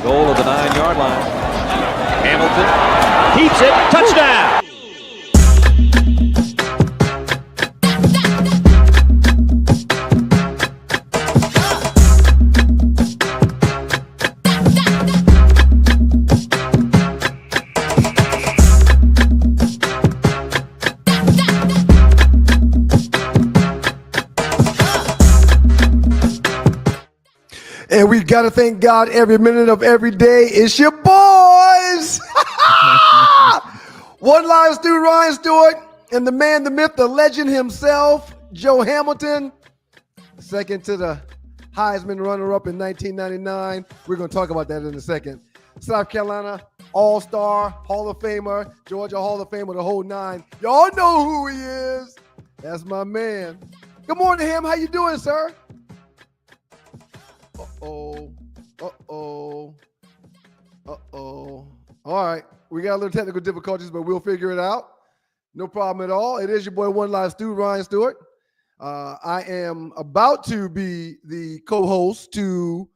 Goal of the 9-yard line. Hamilton keeps it. Touchdown. And we got to thank God every minute of every day. It's your boys. One line Stu Ryan Stewart and the man, the myth, the legend himself, Joe Hamilton. Second to the Heisman runner-up in 1999. We're going to talk about that in a second. South Carolina All-Star, Hall of Famer, Georgia Hall of Famer, the whole nine. Y'all know who he is. That's my man. Good morning, Ham. How you doing, sir? Uh-oh. All right. We got a little technical difficulties, but we'll figure it out. No problem at all. It is your boy, One Live Stu, Ryan Stewart. I am about to be the co-host to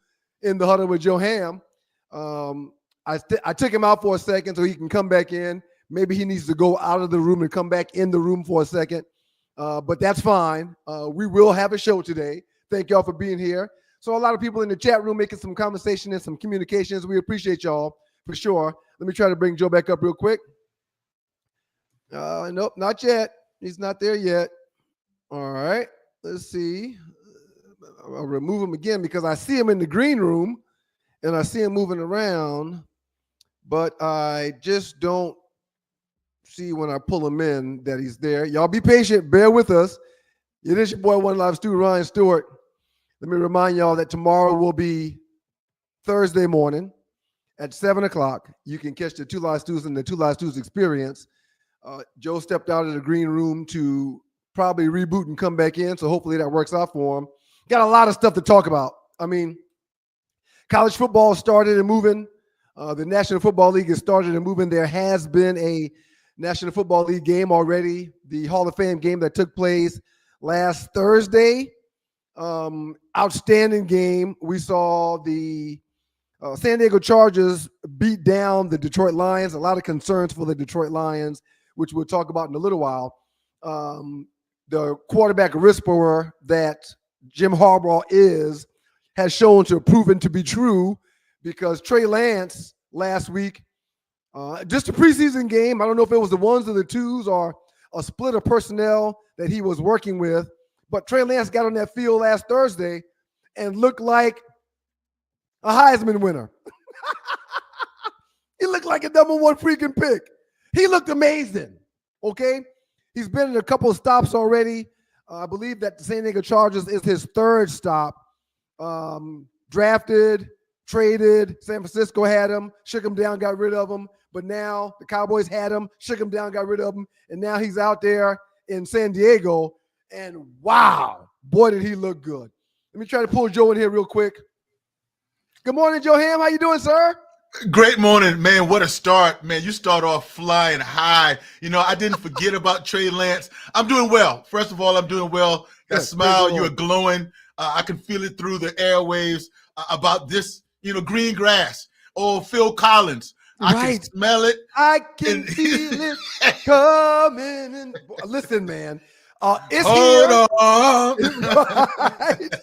In the Huddle with Joe Ham. I took him out for a second so he can come back in. Maybe he needs to go out of the room and come back in the room for a second. But that's fine. We will have a show today. Thank y'all for being here. So a lot of people in the chat room making some conversation and some communications. We appreciate y'all for sure. Let me try to bring Joe back up real quick. Nope, not yet. He's not there yet. All right, let's see. I'll remove him again because I see him in the green room and I see him moving around, but I just don't see when I pull him in that he's there. Y'all be patient. Bear with us. It is your boy, One Live Stu, Ryan Stewart. Let me remind y'all that tomorrow will be Thursday morning at 7 o'clock. You can catch the Two Live Stews and the Two Live Stews experience. Joe stepped out of the green room to probably reboot and come back in, so hopefully that works out for him. Got a lot of stuff to talk about. I mean, college football started and moving. The National Football League has started and moving. There has been a National Football League game already, the Hall of Fame game that took place last Thursday. Outstanding game. We saw the San Diego Chargers beat down the Detroit Lions. A lot of concerns for the Detroit Lions, which we'll talk about in a little while. The quarterback whisperer that Jim Harbaugh has shown to have proven to be true because Trey Lance last week, just a preseason game, I don't know if it was the ones or the twos or a split of personnel that he was working with, but Trey Lance got on that field last Thursday and looked like a Heisman winner. He looked like a number one freaking pick. He looked amazing, okay? He's been in a couple of stops already. I believe that the San Diego Chargers is his third stop. Drafted, traded, San Francisco had him, shook him down, got rid of him. But now the Cowboys had him, shook him down, got rid of him. And now he's out there in San Diego. And wow, boy, did he look good. Let me try to pull Joe in here real quick. Good morning, Joe Ham. How you doing, sir? Great morning, man. What a start, man. You start off flying high. You know, I didn't forget about Trey Lance. I'm doing well. First of all, I'm doing well. That Yes, smile, you are glowing. I can feel it through the airwaves about this, green grass. Oh, Phil Collins. I can smell it. I can feel it coming in. Listen, man. It's Hold here. on. Right.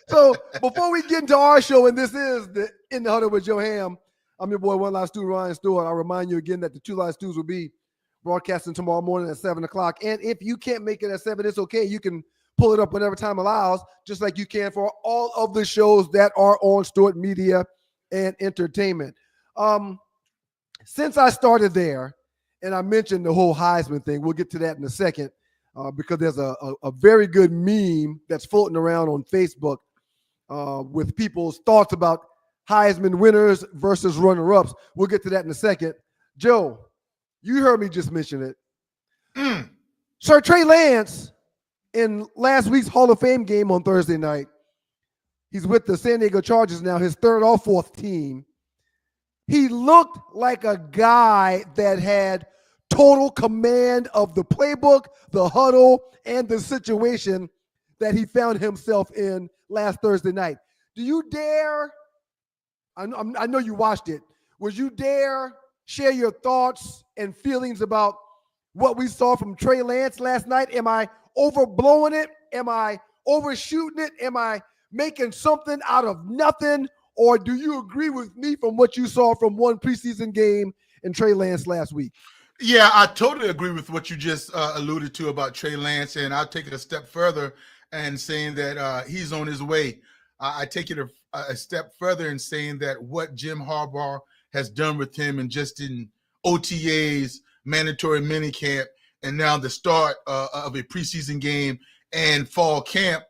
So before we get into our show, and this is the In the Huddle with Joe Ham, I'm your boy, One Live Stu, Ryan Stewart. I'll remind you again that the Two Live Stews will be broadcasting tomorrow morning at 7 o'clock. And if you can't make it at 7, it's okay. You can pull it up whenever time allows, just like you can for all of the shows that are on Stewart Media and Entertainment. Since I started there, and I mentioned the whole Heisman thing, we'll get to that in a second. Because there's a very good meme that's floating around on Facebook with people's thoughts about Heisman winners versus runner-ups. We'll get to that in a second. Joe, you heard me just mention it. Sir Trey Lance, in last week's Hall of Fame game on Thursday night, he's with the San Diego Chargers now, his third or fourth team. He looked like a guy that had total command of the playbook, the huddle, and the situation that he found himself in last Thursday night. Do you dare I know you watched it. Would you dare share your thoughts and feelings about what we saw from Trey Lance last night? Am I overblowing it? Am I overshooting it? Am I making something out of nothing? Or do you agree with me from what you saw from one preseason game and Trey Lance last week? Yeah, I totally agree with what you just alluded to about Trey Lance, and I'll take it a step further and saying that he's on his way. I take it a step further in saying that what Jim Harbaugh has done with him and just in OTAs, mandatory minicamp, and now the start of a preseason game and fall camp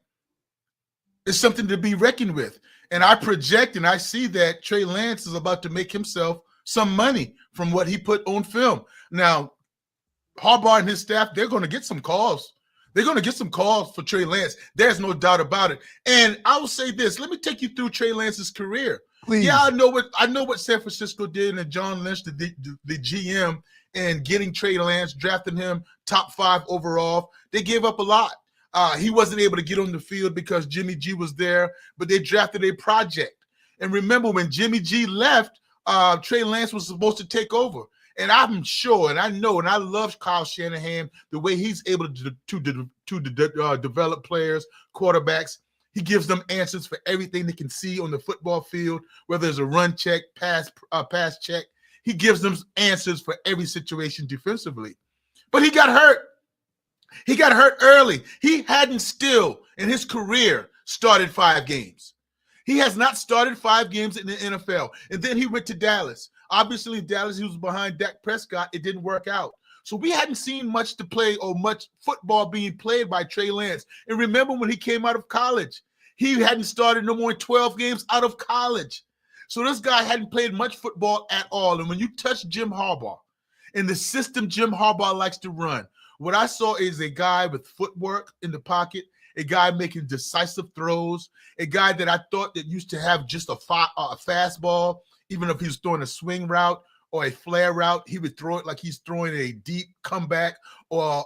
is something to be reckoned with. And I project and I see that Trey Lance is about to make himself some money from what he put on film. Now, Harbaugh and his staff, they're going to get some calls. They're going to get some calls for Trey Lance. There's no doubt about it. And I will say this. Let me take you through Trey Lance's career. Please. Yeah, I know what San Francisco did and John Lynch, the GM, and getting Trey Lance, drafting him top 5 overall. They gave up a lot. He wasn't able to get on the field because Jimmy G was there, but they drafted a project. And remember, when Jimmy G left, Trey Lance was supposed to take over. And I'm sure, and I know, and I love Kyle Shanahan, the way he's able to develop players, quarterbacks. He gives them answers for everything they can see on the football field, whether it's a run check, pass check. He gives them answers for every situation defensively. But he got hurt. He got hurt early. He hadn't still, in his career, started 5 games. He has not started 5 games in the NFL. And then he went to Dallas. Obviously, Dallas, he was behind Dak Prescott. It didn't work out. So we hadn't seen much to play or much football being played by Trey Lance. And remember when he came out of college, he hadn't started no more than 12 games out of college. So this guy hadn't played much football at all. And when you touch Jim Harbaugh and the system Jim Harbaugh likes to run, what I saw is a guy with footwork in the pocket, a guy making decisive throws, a guy that I thought that used to have just a fastball. Even if he was throwing a swing route or a flare route, he would throw it like he's throwing a deep comeback or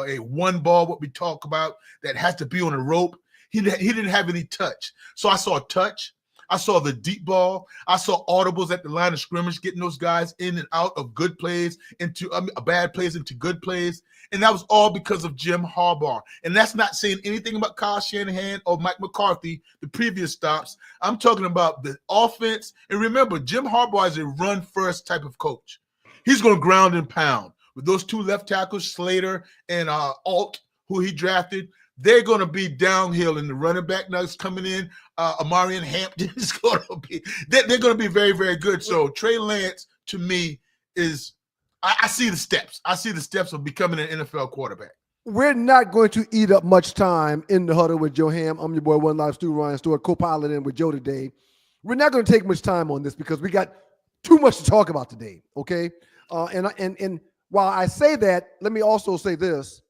a one ball, what we talk about, that has to be on a rope. He didn't have any touch. So I saw touch. I saw the deep ball. I saw audibles at the line of scrimmage, getting those guys in and out of good plays into bad plays into good plays. And that was all because of Jim Harbaugh. And that's not saying anything about Kyle Shanahan or Mike McCarthy, the previous stops. I'm talking about the offense. And remember, Jim Harbaugh is a run-first type of coach. He's going to ground and pound. With those 2 left tackles, Slater and Alt, who he drafted, they're going to be downhill, and the running back now is coming in. Amarian Hampton is going to be – they're going to be very, very good. So Trey Lance, to me, is – I see the steps. I see the steps of becoming an NFL quarterback. We're not going to eat up much time in the huddle with Joe Ham. I'm your boy, One Life Stu Ryan Stewart, co-piloting with Joe today. We're not going to take much time on this because we got too much to talk about today, okay? And while I say that, let me also say this.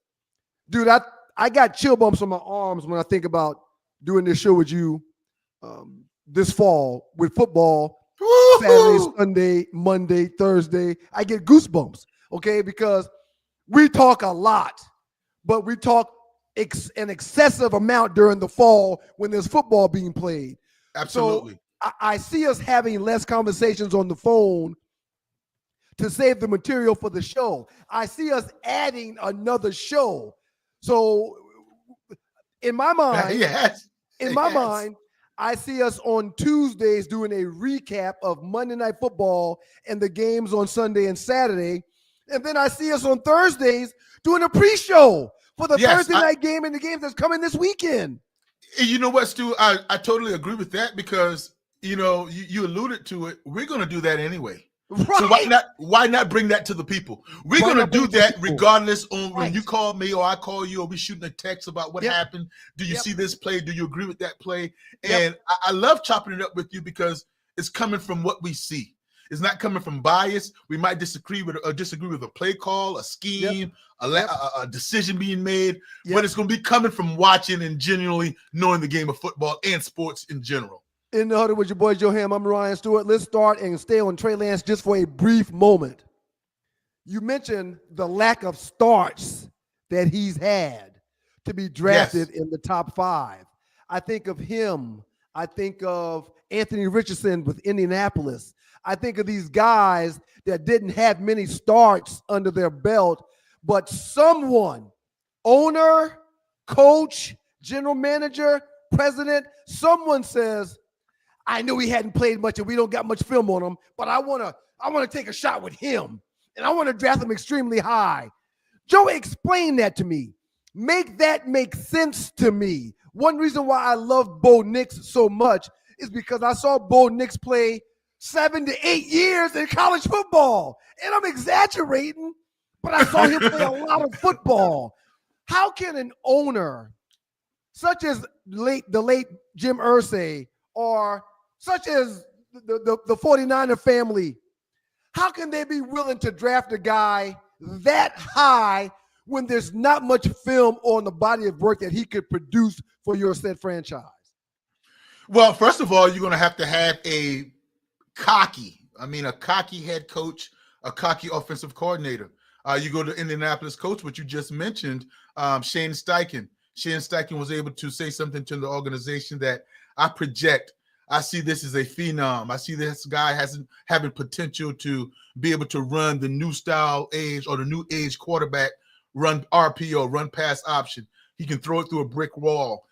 Dude, I got chill bumps on my arms when I think about doing this show with you this fall with football, Saturday, Sunday, Monday, Thursday. I get goosebumps, okay? Because we talk a lot, but we talk an excessive amount during the fall when there's football being played. Absolutely. So I see us having less conversations on the phone to save the material for the show. I see us adding another show. So in my mind, mind, I see us on Tuesdays doing a recap of Monday Night Football and the games on Sunday and Saturday. And then I see us on Thursdays doing a pre-show for the Thursday night game and the games that's coming this weekend. You know what, Stu? I totally agree with that because, you know, you alluded to it. We're going to do that anyway. Right. So why not bring that to the people? We're going to do that regardless on when you call me or I call you or we shooting a text about what happened. Do you see this play? Do you agree with that play? And I love chopping it up with you because it's coming from what we see. It's not coming from bias. We might disagree with a play call, a scheme, a decision being made, but it's going to be coming from watching and genuinely knowing the game of football and sports in general. In the huddle with your boy Joe Ham, I'm Ryan Stewart. Let's start and stay on Trey Lance just for a brief moment. You mentioned the lack of starts that he's had to be drafted in the top 5. I think of him. I think of Anthony Richardson with Indianapolis. I think of these guys that didn't have many starts under their belt, but someone, owner, coach, general manager, president, someone says, I knew he hadn't played much and we don't got much film on him, but I want to take a shot with him and I want to draft him extremely high. Joe, explain that to me. Make that make sense to me. One reason why I love Bo Nix so much is because I saw Bo Nix play 7 to 8 years in college football. And I'm exaggerating, but I saw him play a lot of football. How can an owner such as the late Jim Irsay or such as the 49er family, how can they be willing to draft a guy that high when there's not much film on the body of work that he could produce for your said franchise? Well, first of all, you're going to have a cocky head coach, a cocky offensive coordinator. You go to Indianapolis coach, what you just mentioned, Shane Steichen. Shane Steichen was able to say something to the organization that I see this as a phenom. I see this guy having potential to be able to run the new style age or the new age quarterback, run RPO, run pass option. He can throw it through a brick wall.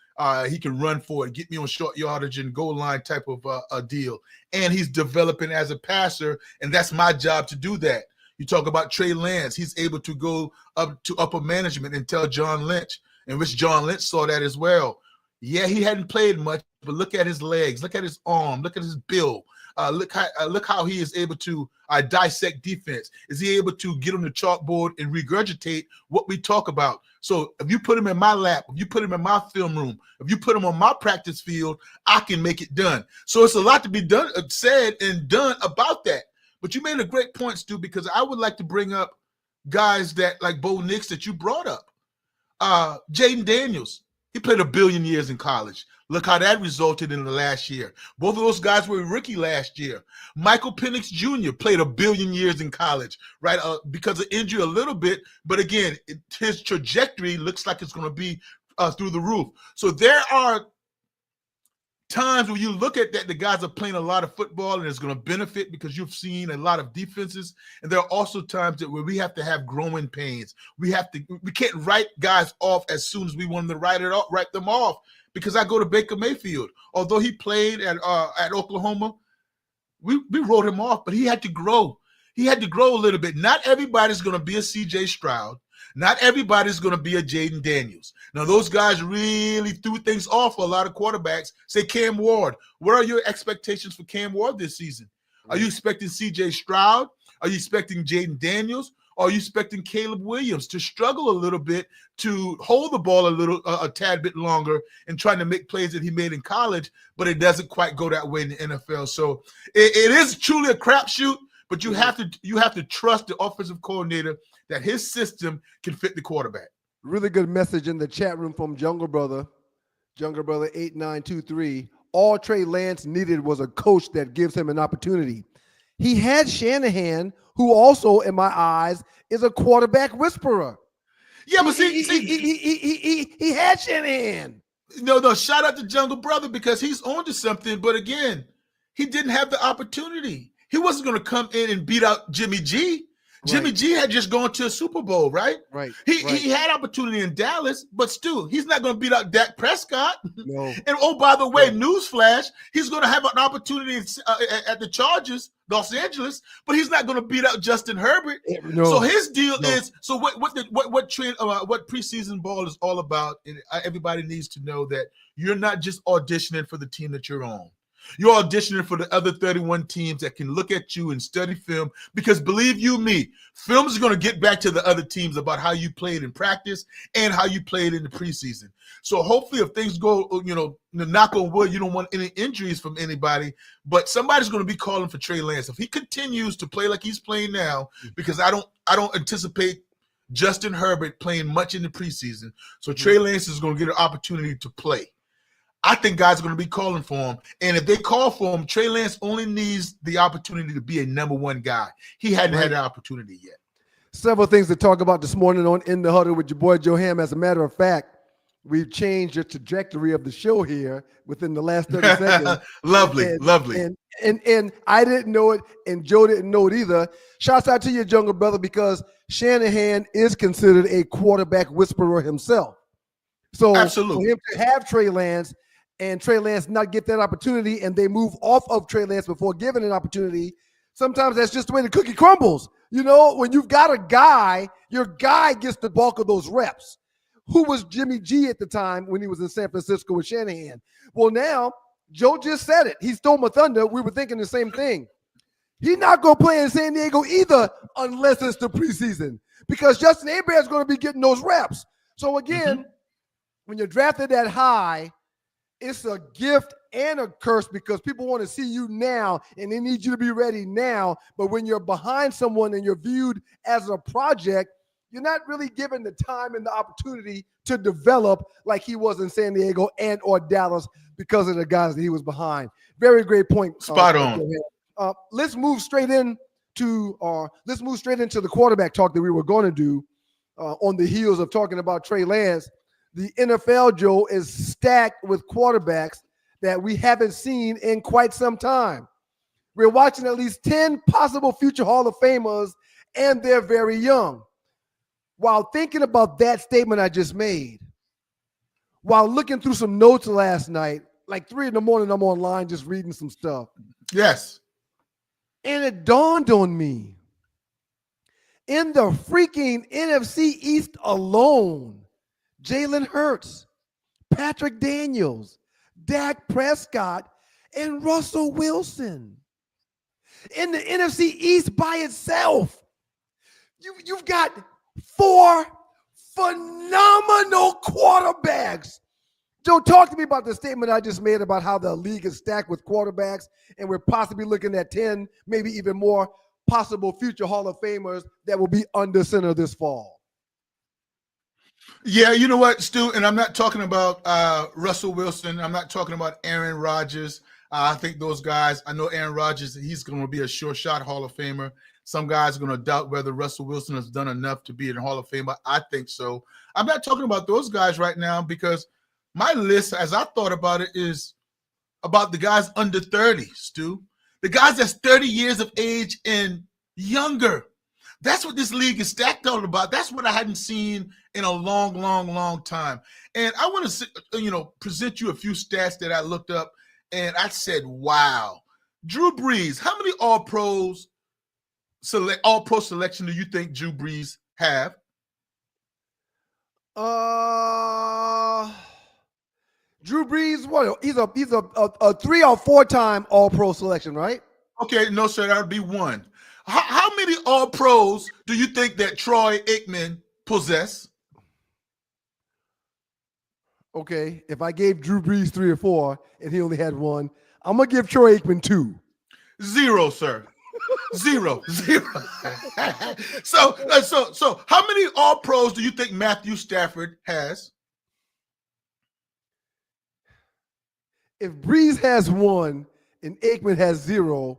He can run for it, get me on short yardage and goal line type of a deal. And he's developing as a passer, and that's my job to do that. You talk about Trey Lance. He's able to go up to upper management and tell John Lynch, and which John Lynch saw that as well. Yeah, he hadn't played much, but look at his legs, look at his arm, look at his build. Look how he is able to dissect defense. Is he able to get on the chalkboard and regurgitate what we talk about? So if you put him in my lap, if you put him in my film room, if you put him on my practice field, I can make it done. So it's a lot to be done, said and done about that. But you made a great point, Stu, because I would like to bring up guys that like Bo Nix that you brought up. Jaden Daniels, he played 1 billion years in college. Look how that resulted in the last year. Both of those guys were rookie last year. Michael Penix Jr. played 1 billion years in college, right? Because of injury a little bit, but again, his trajectory looks like it's going to be through the roof. So there are times when you look at that, the guys are playing a lot of football and it's going to benefit because you've seen a lot of defenses. And there are also times where we have to have growing pains. We can't write guys off as soon as we want them to write them off. Because I go to Baker Mayfield. Although he played at Oklahoma, we wrote him off, but he had to grow. He had to grow a little bit. Not everybody's going to be a CJ Stroud. Not everybody's going to be a Jaden Daniels. Now, those guys really threw things off for a lot of quarterbacks. Say Cam Ward. What are your expectations for Cam Ward this season? Are you expecting CJ Stroud? Are you expecting Jaden Daniels? Or are you expecting Caleb Williams to struggle a little bit, to hold the ball a tad bit longer and trying to make plays that he made in college, but it doesn't quite go that way in the NFL. So it is truly a crapshoot, but you have to trust the offensive coordinator that his system can fit the quarterback. Really good message in the chat room from Jungle Brother 8923. All Trey Lance needed was a coach that gives him an opportunity. He had Shanahan, who also, in my eyes, is a quarterback whisperer. Yeah, but he had Shanahan. No, shout out to Jungle Brother because he's on to something. But again, he didn't have the opportunity. He wasn't going to come in and beat out Jimmy G. Jimmy G had just gone to a Super Bowl, right? Right. He had opportunity in Dallas, but still, he's not going to beat out Dak Prescott. No. And oh, by the way, newsflash, he's going to have an opportunity at the Chargers, Los Angeles, but he's not going to beat out Justin Herbert. No. So his deal is what preseason ball is all about. And everybody needs to know that you're not just auditioning for the team that you're on. You're auditioning for the other 31 teams that can look at you and study film because believe you me, film is going to get back to the other teams about how you played in practice and how you played in the preseason. So hopefully if things go, knock on wood, you don't want any injuries from anybody, but somebody's going to be calling for Trey Lance. If he continues to play like he's playing now, because I don't anticipate Justin Herbert playing much in the preseason. So Trey Lance is going to get an opportunity to play. I think guys are going to be calling for him. And if they call for him, Trey Lance only needs the opportunity to be a number one guy. He hadn't had that opportunity yet. Several things to talk about this morning on In the Huddle with your boy Joe Ham. As a matter of fact, we've changed the trajectory of the show here within the last 30 seconds. Lovely, lovely. And I didn't know it, and Joe didn't know it either. Shouts out to your younger brother, because Shanahan is considered a quarterback whisperer himself. So Absolutely. for him to have Trey Lance and Trey Lance not get that opportunity, and they move off of Trey Lance before giving an opportunity, sometimes that's just the way the cookie crumbles. You know, when you've got a guy, your guy gets the bulk of those reps. Who was Jimmy G at the time when he was in San Francisco with Shanahan? Well, now, Joe just said it. He stole my thunder. We were thinking the same thing. He's not going to play in San Diego either unless it's the preseason, because Justin Abraham's going to be getting those reps. So, again, when you're drafted that high, it's a gift and a curse, because people want to see you now and they need you to be ready now. But when you're behind someone and you're viewed as a project, you're not really given the time and the opportunity to develop like he was in San Diego and or Dallas because of the guys that he was behind. Very great point. Spot on. Let's move straight into the quarterback talk that we were going to do on the heels of talking about Trey Lance. The NFL, Joe, is stacked with quarterbacks that we haven't seen in quite some time. We're watching at least 10 possible future Hall of Famers, and they're very young. While thinking about that statement I just made, while looking through some notes last night, like 3 a.m, I'm online just reading some stuff. Yes. And it dawned on me, in the freaking NFC East alone, Jalen Hurts, Patrick Daniels, Dak Prescott, and Russell Wilson. In the NFC East by itself, you've got 4 phenomenal quarterbacks. Joe, talk to me about the statement I just made about how the league is stacked with quarterbacks, and we're possibly looking at 10, maybe even more possible future Hall of Famers that will be under center this fall. Yeah, you know what, Stu, and I'm not talking about Russell Wilson. I'm not talking about Aaron Rodgers. I think those guys, I know Aaron Rodgers, he's going to be a sure shot Hall of Famer. Some guys are going to doubt whether Russell Wilson has done enough to be in Hall of Famer. I think so. I'm not talking about those guys right now, because my list, as I thought about it, is about the guys under 30, Stu. The guys that's 30 years of age and younger. That's what this league is stacked out about. That's what I hadn't seen in a long, long, long time. And I want to, present you a few stats that I looked up, and I said, wow. Drew Brees, how many All-Pro selection do you think Drew Brees have? Drew Brees, what? He's a 3 or 4 time All-Pro selection, right? Okay, no, sir, that would be 1. How many All-Pros do you think that Troy Aikman possess? Okay, if I gave Drew Brees 3 or 4 and he only had 1, I'm gonna give Troy Aikman 2. 0, sir. 0. So how many All-Pros do you think Matthew Stafford has? If Brees has 1 and Aikman has 0,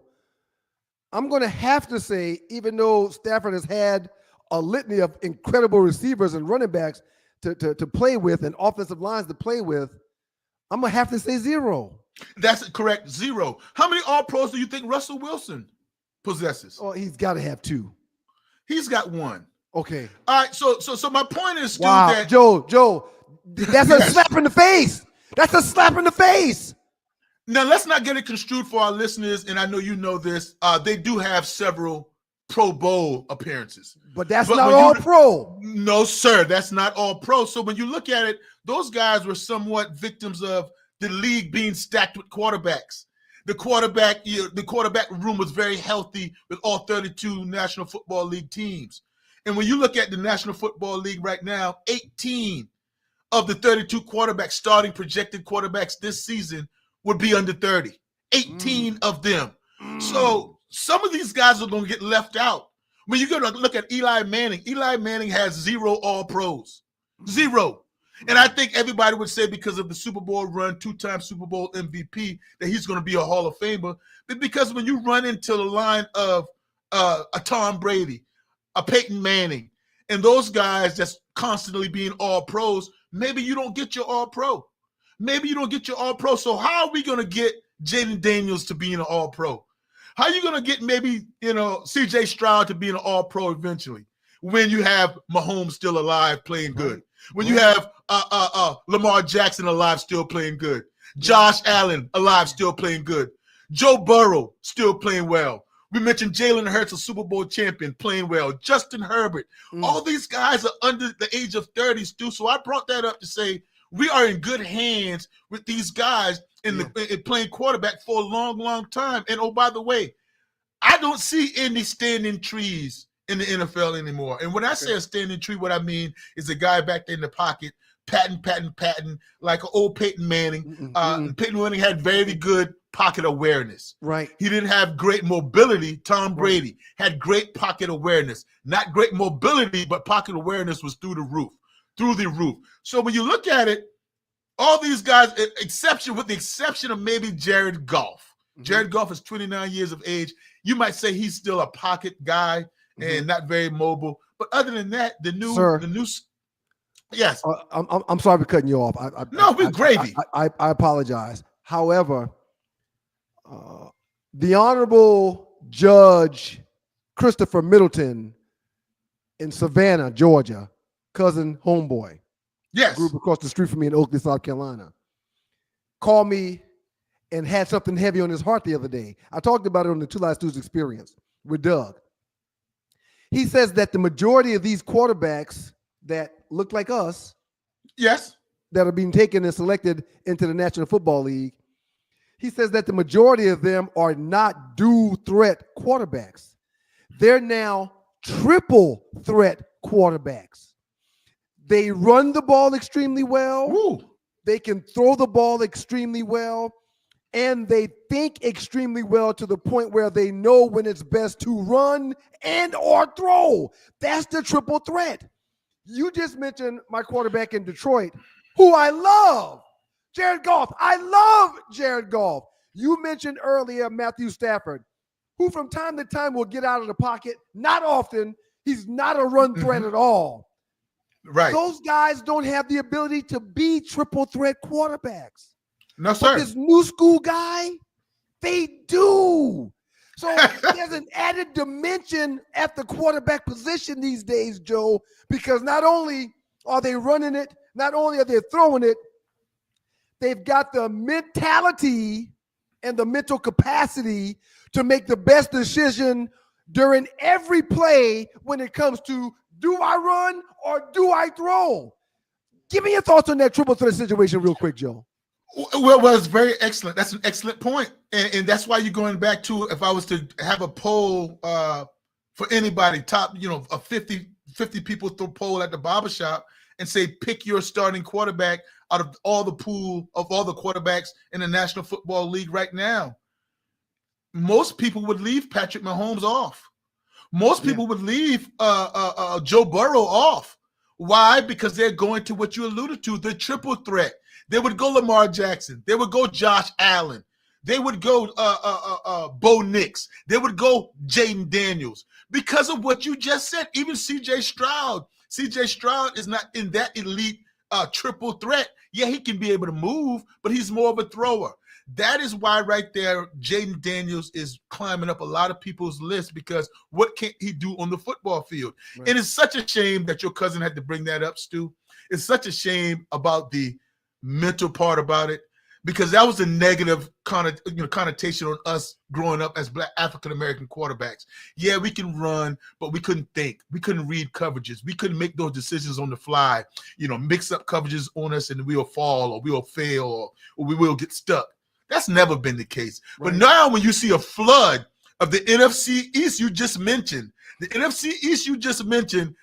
I'm going to have to say, even though Stafford has had a litany of incredible receivers and running backs to play with and offensive lines to play with, I'm going to have to say 0. That's correct, 0. How many All-Pros do you think Russell Wilson possesses? Oh, he's got to have 2. He's got 1. Okay. All right, so my point is, Stu, wow, that Joe, that's a slap in the face. That's a slap in the face. Now, let's not get it construed for our listeners, and I know you know this. They do have several Pro Bowl appearances. But not all pro. No, sir, that's not all pro. So when you look at it, those guys were somewhat victims of the league being stacked with quarterbacks. The quarterback room was very healthy with all 32 National Football League teams. And when you look at the National Football League right now, 18 of the 32 projected quarterbacks this season would be under 30. 18 of them. So some of these guys are going to get left out. When you're going to look at Eli Manning has 0 All-Pros. 0. And I think everybody would say because of the Super Bowl run, 2-time Super Bowl MVP, that he's going to be a Hall of Famer. But because when you run into the line of a Tom Brady, a Peyton Manning, and those guys that's constantly being All-Pros, maybe you don't get your all-pro. Maybe you don't get your all-pro. So how are we going to get Jaden Daniels to be an all-pro? How are you going to get maybe, C.J. Stroud to be an all-pro eventually when you have Mahomes still alive playing good? When you have Lamar Jackson alive still playing good. Josh Allen alive still playing good. Joe Burrow still playing well. We mentioned Jalen Hurts, a Super Bowl champion, playing well. Justin Herbert. All these guys are under the age of 30, Stu. So I brought that up to say we are in good hands with these guys in playing quarterback for a long, long time. And, oh, by the way, I don't see any standing trees in the NFL anymore. And when I say a standing tree, what I mean is a guy back there in the pocket, patting, like an old Peyton Manning. Peyton Manning had very good pocket awareness. Right. He didn't have great mobility. Tom Brady had great pocket awareness. Not great mobility, but pocket awareness was through the roof. So when you look at it, all these guys, with the exception of maybe Jared Goff. Jared Goff is 29 years of age. You might say he's still a pocket guy and not very mobile. But other than that, the new yes. I'm sorry for cutting you off. We're gravy. I apologize. However, the Honorable Judge Christopher Middleton in Savannah, Georgia, cousin homeboy, group across the street from me in Oakley, South Carolina, called me and had something heavy on his heart the other day. I talked about it on the Two Live Stews Experience with Doug. He says that the majority of these quarterbacks that look like us, that are being taken and selected into the National Football League, he says that the majority of them are not dual threat quarterbacks. They're now triple threat quarterbacks. They run the ball extremely well. Woo. They can throw the ball extremely well. And they think extremely well to the point where they know when it's best to run and or throw. That's the triple threat. You just mentioned my quarterback in Detroit, who I love. Jared Goff. I love Jared Goff. You mentioned earlier Matthew Stafford, who from time to time will get out of the pocket. Not often. He's not a run threat at all. Right. Those guys don't have the ability to be triple threat quarterbacks. No, sir. But this new school guy, they do. So there's an added dimension at the quarterback position these days, Joe, because not only are they running it, not only are they throwing it, they've got the mentality and the mental capacity to make the best decision during every play when it comes to, do I run or do I throw? Give me your thoughts on that triple threat situation real quick, Joe. Well, it's very excellent. That's an excellent point. And that's why you're going back to, if I was to have a poll for anybody, top, a 50 people throw poll at the barbershop and say, pick your starting quarterback out of all the pool of all the quarterbacks in the National Football League right now. Most people would leave Patrick Mahomes off. Most people would leave Joe Burrow off. Why? Because they're going to what you alluded to, the triple threat. They would go Lamar Jackson. They would go Josh Allen. They would go Bo Nix. They would go Jaden Daniels. Because of what you just said, even C.J. Stroud. C.J. Stroud is not in that elite triple threat. Yeah, he can be able to move, but he's more of a thrower. That is why right there, Jaden Daniels is climbing up a lot of people's list, because what can he do on the football field? Right. It is such a shame that your cousin had to bring that up, Stu. It's such a shame about the mental part about it, because that was a negative connotation on us growing up as Black African-American quarterbacks. Yeah, we can run, but we couldn't think. We couldn't read coverages. We couldn't make those decisions on the fly, mix up coverages on us and we'll fall or we'll fail or we will get stuck. That's never been the case. Right. But now when you see a flood of the NFC East you just mentioned, the NFC East you just mentioned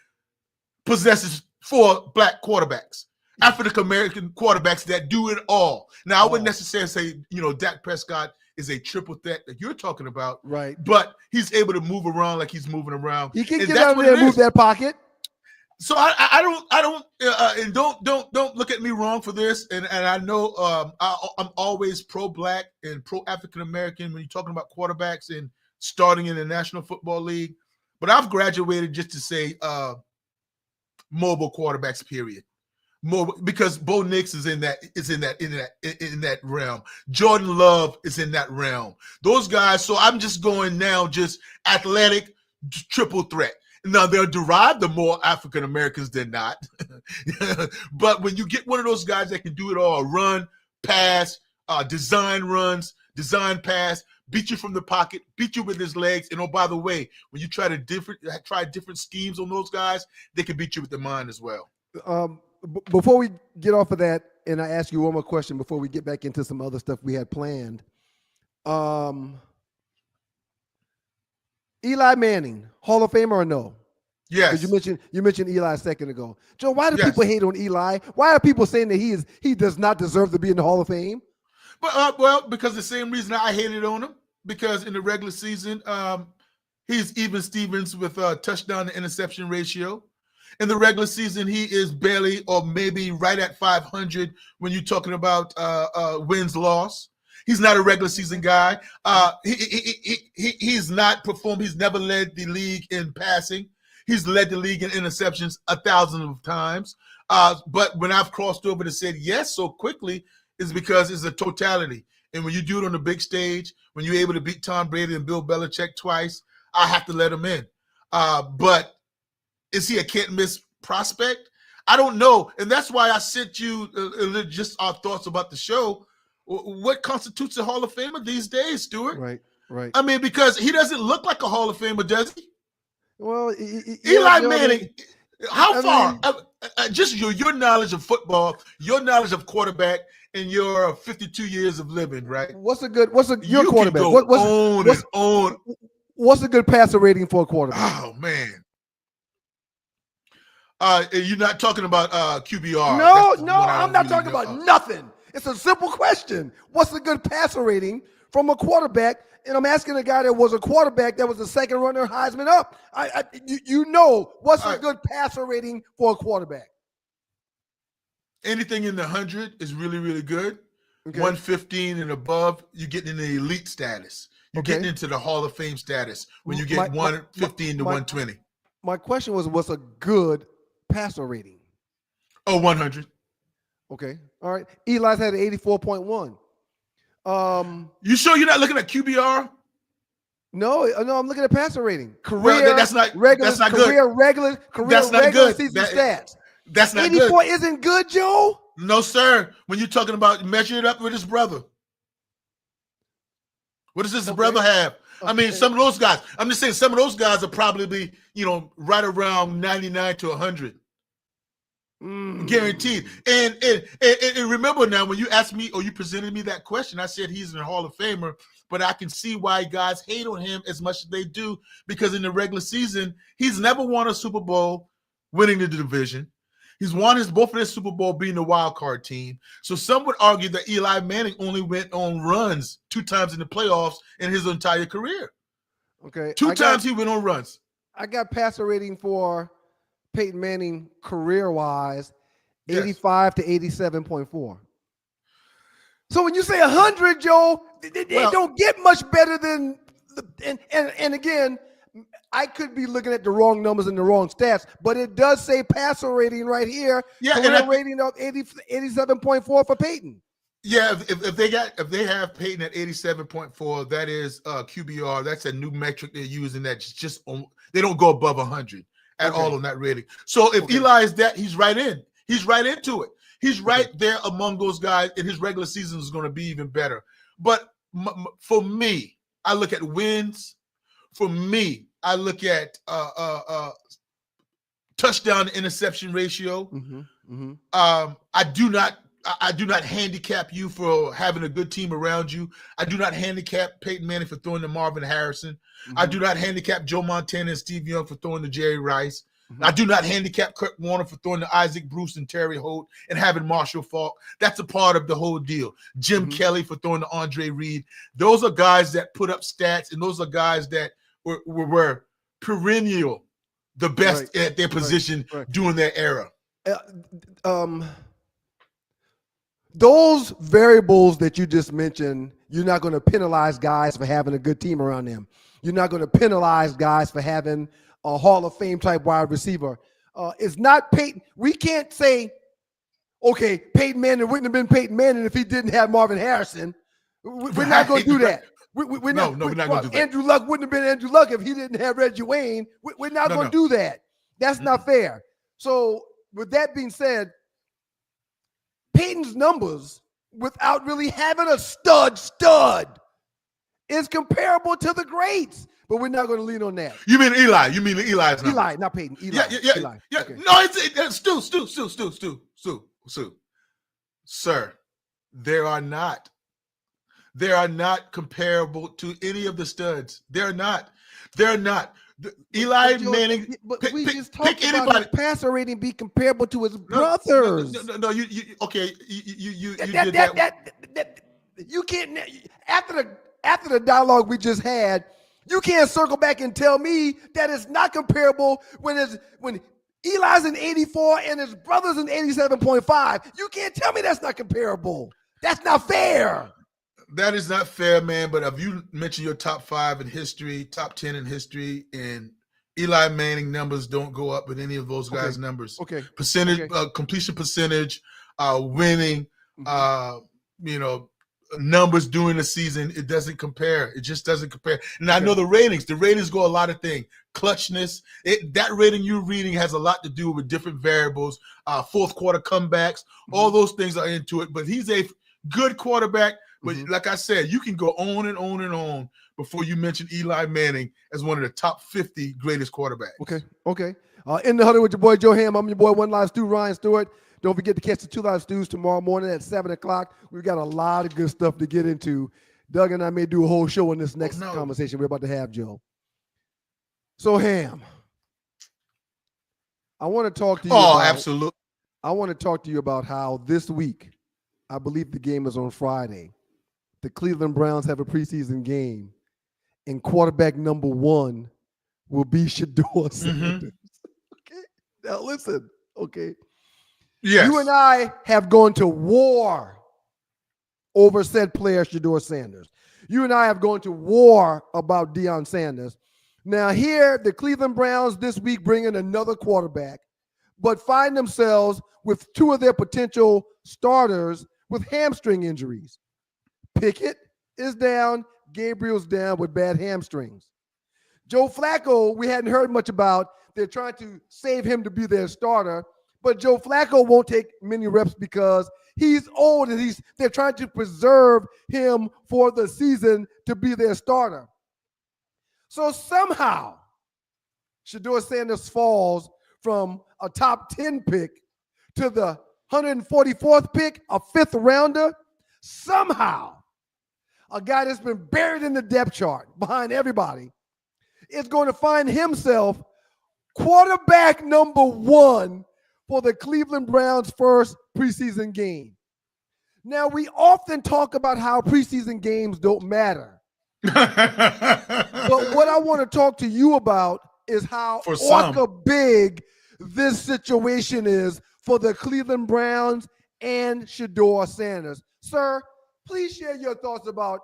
possesses 4 Black quarterbacks. African-American quarterbacks that do it all. Now, I wouldn't necessarily say, Dak Prescott is a triple threat that you're talking about. Right. But he's able to move around like he's moving around. He can get out there and move that pocket. So I don't look at me wrong for this. And I know I'm always pro-Black and pro-African-American when you're talking about quarterbacks and starting in the National Football League. But I've graduated just to say mobile quarterbacks, period. more because Bo Nix is in that realm. Jordan Love is in that realm. Those guys. So I'm just going now, just athletic triple threat. Now they're derived the more African Americans than not. But when you get one of those guys that can do it all, run, pass, design runs, design pass, beat you from the pocket, beat you with his legs, and oh, by the way, when you try different schemes on those guys, they can beat you with the mind as well. Before we get off of that, and I ask you one more question before we get back into some other stuff we had planned. Eli Manning, Hall of Famer or no? Yes. You mentioned Eli a second ago. Joe, why do people hate on Eli? Why are people saying that he does not deserve to be in the Hall of Fame? But well, because the same reason I hated on him, because in the regular season, he's even Stevens with touchdown to interception ratio. In the regular season, he is barely or maybe right at 500 when you're talking about wins-loss. He's not a regular season guy. He's not performed. He's never led the league in passing. He's led the league in interceptions 1,000 of times. But when I've crossed over to said yes so quickly is because it's a totality. And when you do it on the big stage, when you're able to beat Tom Brady and Bill Belichick twice, I have to let him in. But is he a can't-miss prospect? I don't know. And that's why I sent you just our thoughts about the show. What constitutes a Hall of Famer these days, Stuart? Right. I mean, because he doesn't look like a Hall of Famer, does he? Well, Eli Manning, how far? Just your knowledge of football, your knowledge of quarterback, and your 52 years of living, right? What's your quarterback? On. What's a good passer rating for a quarterback? Oh man. You're not talking about QBR. No, I'm not talking about nothing. It's a simple question. What's a good passer rating from a quarterback? And I'm asking a guy that was a quarterback that was the second runner Heisman up. What's a good passer rating for a quarterback? Anything in the 100 is really, really good. Okay. 115 and above, you get in the elite status. You're getting into the Hall of Fame status when you get 115 to 120. My question was, what's a good passer rating? Oh, 100. Okay. All right. Eli's had an 84.1. You sure you're not looking at QBR? No, I'm looking at passer rating. That's not good. Regular season stats. That's not 84 good. Isn't good, Joe? No, sir. When you're talking about measuring it up with his brother. What does his brother have? I mean, some of those guys. I'm just saying some of those guys are probably, right around 99 to 100. Guaranteed. And remember now, when you asked me or you presented me that question, I said he's in the Hall of Famer, but I can see why guys hate on him as much as they do, because in the regular season, he's never won a Super Bowl winning the division. He's won both of his Super Bowl being the wild card team. So some would argue that Eli Manning only went on runs 2 times in the playoffs in his entire career. Okay. 2 times he went on runs. I got passer rating for Peyton Manning career-wise, 85 to 87.4. So when you say 100, Joe, they don't get much better than and again, I could be looking at the wrong numbers and the wrong stats, but it does say passer rating right here. Yeah, career rating of 87.4 for Peyton. Yeah, if they have Peyton at 87.4, that is QBR. That's a new metric they're using. That's just they don't go above 100 at all on that rating. So if Eli is that, he's right in. He's right into it. He's right there among those guys, and his regular season is going to be even better. But for me, I look at wins. For me, I look at touchdown to interception ratio. I do not handicap you for having a good team around you. I do not handicap Peyton Manning for throwing to Marvin Harrison. I do not handicap Joe Montana and Steve Young for throwing to Jerry Rice. I do not handicap Kurt Warner for throwing to Isaac Bruce and Terry Holt and having Marshall Faulk. That's a part of the whole deal. Jim Kelly for throwing to Andre Reed. Those are guys that put up stats, and those are guys that were perennial, the best at their position during their era. Those variables that you just mentioned, you're not going to penalize guys for having a good team around them. You're not going to penalize guys for having a Hall of Fame type wide receiver. It's not Peyton. We can't say okay, Peyton Manning wouldn't have been Peyton Manning if he didn't have Marvin Harrison. We're not going to do that. We're not going to do that. Andrew Luck wouldn't have been Andrew Luck if he didn't have Reggie Wayne. We're not going to do that. That's not fair. So with that being said, Peyton's numbers without really having a stud is comparable to the greats. But we're not going to lean on that. You mean Eli? You mean Eli's number? Eli, not Peyton. Eli. Yeah. Okay. No, it's Stu. Sir, they are not comparable to any of the studs. They're not. Eli Manning. But we just talked about his passer rating be comparable to his brothers. No. You did that. You can't. After the dialogue we just had, you can't circle back and tell me that it's not comparable when Eli's in 84 and his brother's in 87.5. You can't tell me that's not comparable. That's not fair. That is not fair, man. But if you mention your top 5 in history, top 10 in history, and Eli Manning numbers don't go up with any of those guys' numbers. Okay. Percentage, completion percentage, winning, numbers during the season, it doesn't compare. It just doesn't compare. And I know the ratings. The ratings go a lot of things. Clutchness. That rating you're reading has a lot to do with different variables. Fourth quarter comebacks. All those things are into it. But he's a good quarterback. But like I said, you can go on and on and on before you mention Eli Manning as one of the top 50 greatest quarterbacks. Okay. In the huddle with your boy Joe Ham. I'm your boy One Live Stu, Ryan Stewart. Don't forget to catch the 2 Live Stews tomorrow morning at 7 o'clock. We've got a lot of good stuff to get into. Doug and I may do a whole show in this next conversation we're about to have, Joe. So, Ham, I want to talk to you. Absolutely. I want to talk to you about how this week, I believe the game is on Friday, the Cleveland Browns have a preseason game, and quarterback number 1 will be Shedeur Sanders. Okay. Now, listen, okay. Yes. You and I have gone to war over said player Shedeur Sanders. You and I have gone to war about Deion Sanders. Now here, the Cleveland Browns this week bring in another quarterback, but find themselves with 2 of their potential starters with hamstring injuries. Pickett is down. Gabriel's down with bad hamstrings. Joe Flacco, we hadn't heard much about. They're trying to save him to be their starter. But Joe Flacco won't take many reps because he's old and they're trying to preserve him for the season to be their starter. So somehow, Shedeur Sanders falls from a top 10 pick to the 144th pick, a 5th rounder. Somehow, a guy that's been buried in the depth chart behind everybody is going to find himself quarterback number 1 for the Cleveland Browns' first preseason game. Now, we often talk about how preseason games don't matter. But what I want to talk to you about is how big this situation is for the Cleveland Browns and Shedeur Sanders. Sir, please share your thoughts about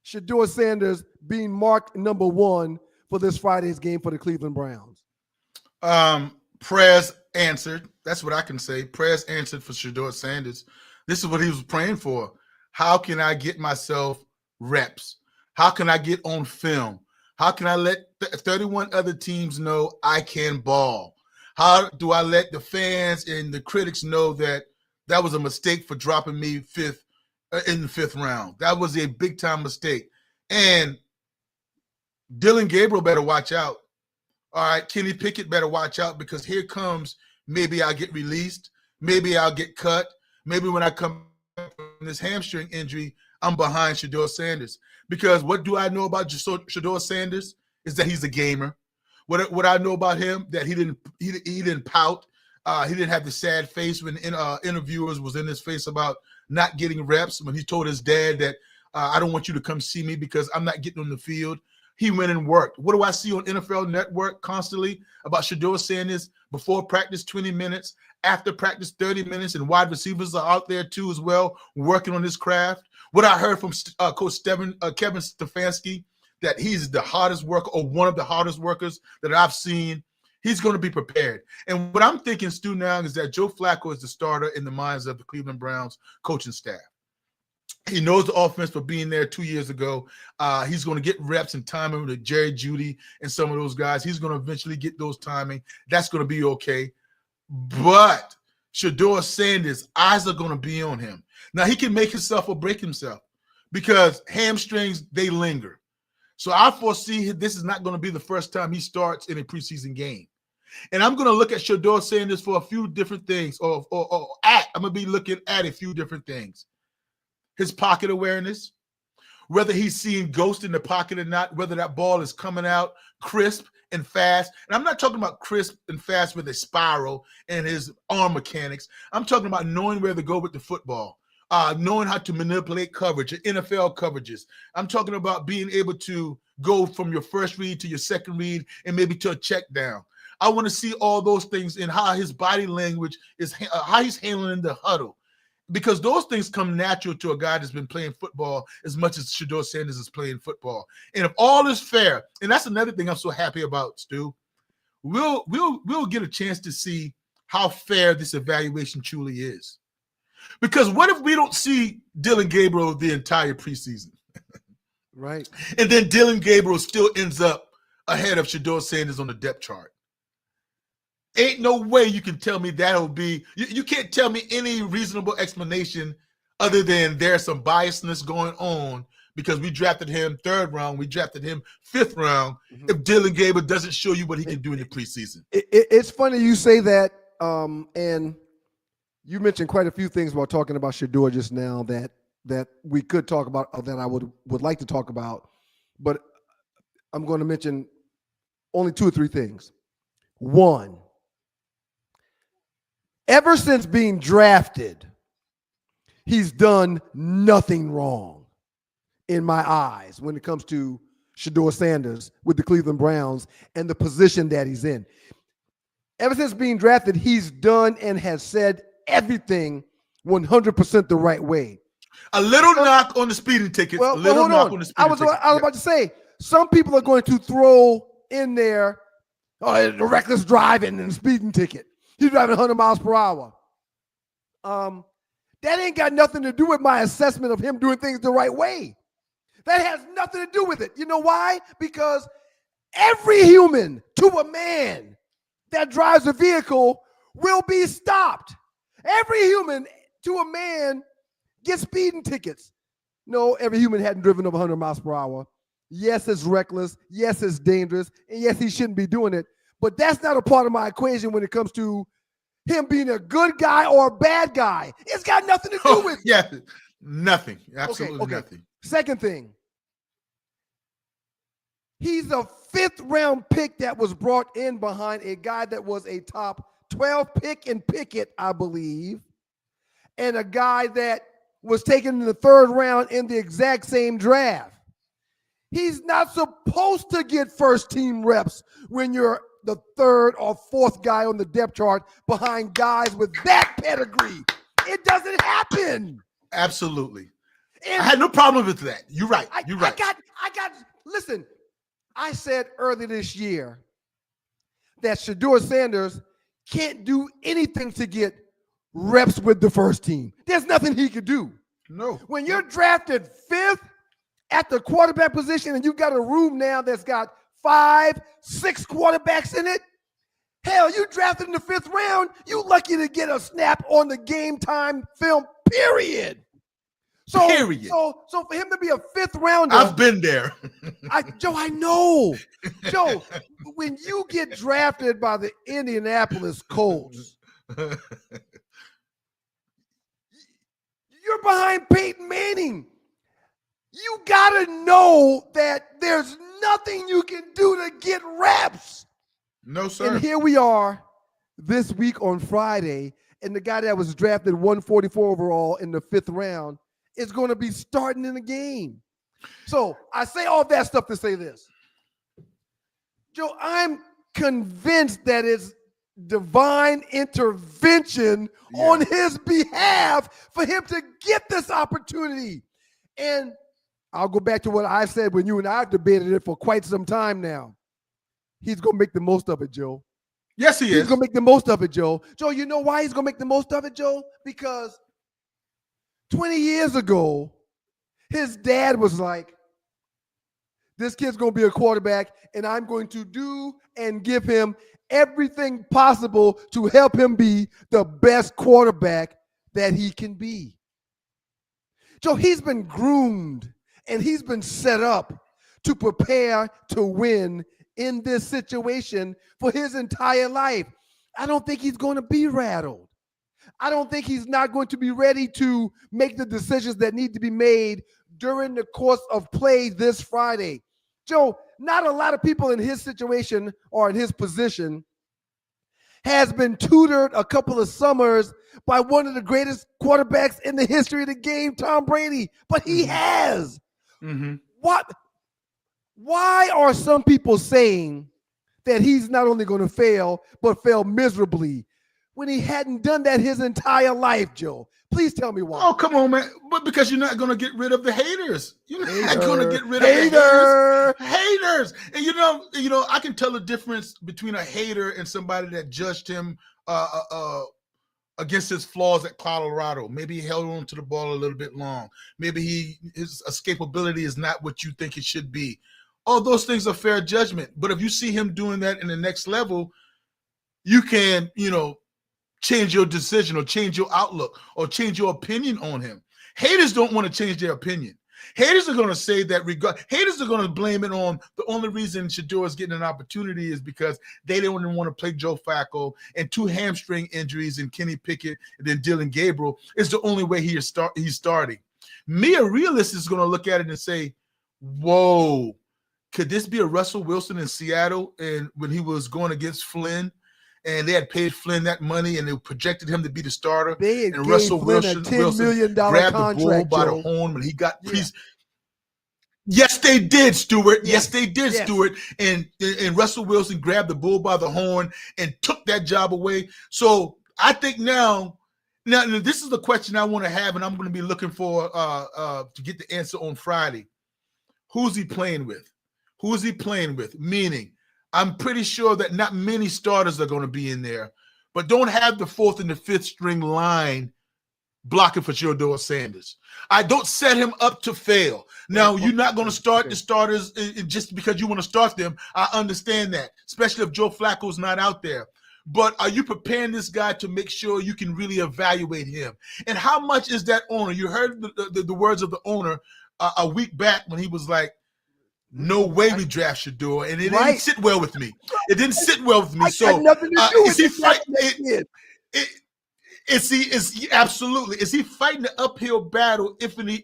Shedeur Sanders being marked number 1 for this Friday's game for the Cleveland Browns. Prayers answered. That's what I can say. Prayers answered for Shedeur Sanders. This is what he was praying for. How can I get myself reps? How can I get on film? How can I let 31 other teams know I can ball? How do I let the fans and the critics know that was a mistake for dropping me in the 5th round? That was a big-time mistake. And Dylan Gabriel better watch out. All right, Kenny Pickett better watch out because here comes maybe I'll get released. Maybe I'll get cut. Maybe when I come from this hamstring injury, I'm behind Shedeur Sanders. Because what do I know about Shedeur Sanders is that he's a gamer. What I know about him, that he didn't pout. He didn't have the sad face when interviewers was in his face about not getting reps. When he told his dad that I don't want you to come see me because I'm not getting on the field. He went and worked. What do I see on NFL Network constantly about Shedeur Sanders? Before practice, 20 minutes. After practice, 30 minutes. And wide receivers are out there too as well, working on his craft. What I heard from Coach Kevin Stefanski, that he's the hardest worker or one of the hardest workers that I've seen. He's going to be prepared. And what I'm thinking, Stu, now is that Joe Flacco is the starter in the minds of the Cleveland Browns coaching staff. He knows the offense for being there 2 years ago. He's going to get reps and timing with Jerry Jeudy and some of those guys. He's going to eventually get those timing. That's going to be okay. But Shedeur Sanders, eyes are going to be on him. Now, he can make himself or break himself because hamstrings, they linger. So I foresee this is not going to be the first time he starts in a preseason game. And I'm going to look at Shedeur Sanders for a few different things, I'm going to be looking at a few different things. His pocket awareness, whether he's seeing ghosts in the pocket or not, whether that ball is coming out crisp and fast. And I'm not talking about crisp and fast with a spiral and his arm mechanics. I'm talking about knowing where to go with the football, knowing how to manipulate coverage, NFL coverages. I'm talking about being able to go from your first read to your second read and maybe to a check down. I want to see all those things and how his body language is, how he's handling the huddle. Because those things come natural to a guy that's been playing football as much as Shedeur Sanders is playing football. And if all is fair, and that's another thing I'm so happy about, Stu, we'll get a chance to see how fair this evaluation truly is. Because what if we don't see Dylan Gabriel the entire preseason? Right. And then Dylan Gabriel still ends up ahead of Shedeur Sanders on the depth chart. Ain't no way you can tell me that'll be – you can't tell me any reasonable explanation other than there's some biasness going on because we drafted him 3rd round, we drafted him 5th round, if Dylan Gabriel doesn't show you what he can do in the preseason. It's funny you say that, and you mentioned quite a few things while talking about Shedeur just now that we could talk about, or that I would like to talk about, but I'm going to mention only 2 or 3 things. One, ever since being drafted, he's done nothing wrong in my eyes when it comes to Shedeur Sanders with the Cleveland Browns and the position that he's in. Ever since being drafted, he's done and has said everything 100% the right way. A little knock on the speeding tickets. Well, a little knock on the speeding tickets. I was about to say, some people are going to throw in there the reckless driving and the speeding ticket. He's driving 100 miles per hour. That ain't got nothing to do with my assessment of him doing things the right way. That has nothing to do with it. You know why? Because every human to a man that drives a vehicle will be stopped. Every human to a man gets speeding tickets. No, every human hadn't driven over 100 miles per hour. Yes, it's reckless. Yes, it's dangerous. And yes, he shouldn't be doing it. But that's not a part of my equation when it comes to him being a good guy or a bad guy. It's got nothing to do with it. Yeah, nothing. Absolutely nothing. Second thing, he's a 5th round pick that was brought in behind a guy that was a top 12 pick in Pickett, I believe, and a guy that was taken in the 3rd round in the exact same draft. He's not supposed to get first team reps when you're the 3rd or 4th guy on the depth chart behind guys with that pedigree. It doesn't happen. Absolutely. And I had no problem with that. You're right. You're right. Listen, I said earlier this year that Shedeur Sanders can't do anything to get reps with the first team. There's nothing he could do. No. When you're drafted 5th at the quarterback position and you've got a room now that's got 5, 6 quarterbacks in it, hell, you drafted in the 5th round, you lucky to get a snap on the game time film, period. So for him to be a 5th rounder. I've been there. Joe, I know. Joe, when you get drafted by the Indianapolis Colts, you're behind Peyton Manning. You got to know that there's nothing you can do to get reps. No, sir. And here we are this week on Friday, and the guy that was drafted 144 overall in the 5th round is going to be starting in the game. So I say all that stuff to say this. Joe, I'm convinced that it's divine intervention on his behalf for him to get this opportunity. And I'll go back to what I said when you and I debated it for quite some time now. He's going to make the most of it, Joe. Yes, he He's is. going to make the most of it, Joe. Joe, you know why he's going to make the most of it, Joe? Because 20 years ago, his dad was like, this kid's going to be a quarterback, and I'm going to do and give him everything possible to help him be the best quarterback that he can be. Joe, he's been groomed and he's been set up to prepare to win in this situation for his entire life. I don't think he's going to be rattled. I don't think he's not going to be ready to make the decisions that need to be made during the course of play this Friday. Joe, not a lot of people in his situation or in his position has been tutored a couple of summers by one of the greatest quarterbacks in the history of the game, Tom Brady. But he has. What? Why are some people saying that he's not only going to fail, but fail miserably when he hadn't done that his entire life, Joe? Please tell me why. Oh, come on, man. But because you're not going to get rid of the haters. You're not going to get rid of the haters. And you know, I can tell the difference between a hater and somebody that judged him against his flaws at Colorado. Maybe he held on to the ball a little bit long. Maybe his escapability is not what you think it should be. All those things are fair judgment. But if you see him doing that in the next level, you can, change your decision or change your outlook or change your opinion on him. Haters don't want to change their opinion. Haters are going to say that haters are going to blame it on the only reason Shedeur is getting an opportunity is because they didn't want to play Joe Flacco, and 2 hamstring injuries in Kenny Pickett and then Dylan Gabriel is the only way he's starting. Me, a realist, is going to look at it and say, whoa, could this be a Russell Wilson in Seattle and when he was going against Flynn? And they had paid Flynn that money, and they projected him to be the starter. And Russell Wilson $10 million grabbed the bull by the horn when he got. Yes, they did, Stuart. Yes, they did, Stuart. And Russell Wilson grabbed the bull by the horn and took that job away. So I think now this is the question I want to have, and I'm going to be looking for to get the answer on Friday. Who's he playing with? Who is he playing with? Meaning, I'm pretty sure that not many starters are going to be in there, but don't have the 4th and the 5th string line blocking for Shedeur Sanders. I don't set him up to fail. Now, you're not going to start the starters just because you want to start them. I understand that, especially if Joe Flacco's not out there. But are you preparing this guy to make sure you can really evaluate him? And how much is that owner? You heard the words of the owner a week back when he was like, no way we draft Shedeur, and it didn't sit well with me. It didn't sit well with me. So, is he fighting? Absolutely? Is he fighting the uphill battle?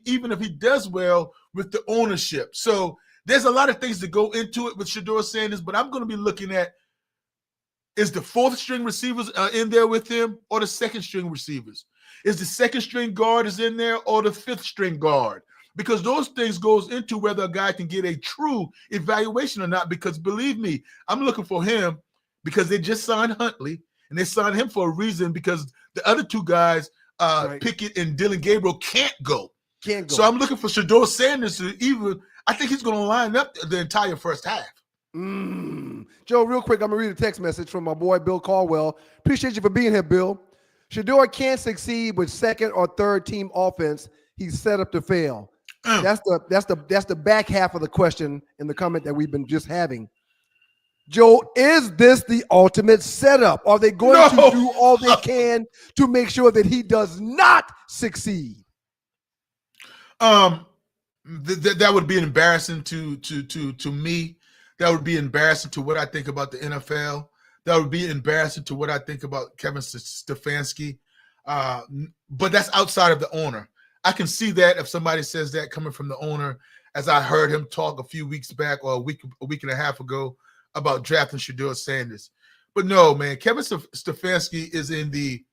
Even if he does well with the ownership? So there's a lot of things to go into it with Shedeur Sanders, but I'm going to be looking at is the 4th string receivers in there with him, or the 2nd string receivers? Is the 2nd string guard is in there, or the 5th string guard? Because those things goes into whether a guy can get a true evaluation or not. Because believe me, I'm looking for him because they just signed Huntley, and they signed him for a reason because the other 2 guys, Pickett and Dylan Gabriel, can't go. So I'm looking for Shedeur Sanders to I think he's going to line up the entire first half. Joe, real quick, I'm going to read a text message from my boy Bill Caldwell. Appreciate you for being here, Bill. Shedeur can't succeed with 2nd or 3rd team offense. He's set up to fail. That's the back half of the question in the comment that we've been just having. Joe, is this the ultimate setup? Are they going to do all they can to make sure that he does not succeed? That would be embarrassing to me. That would be embarrassing to what I think about the NFL. That would be embarrassing to what I think about Kevin Stefanski. But that's outside of the owner. I can see that if somebody says that coming from the owner, as I heard him talk a few weeks back or a week and a half ago about drafting Shedeur Sanders. But no, man, Kevin Stefanski is in the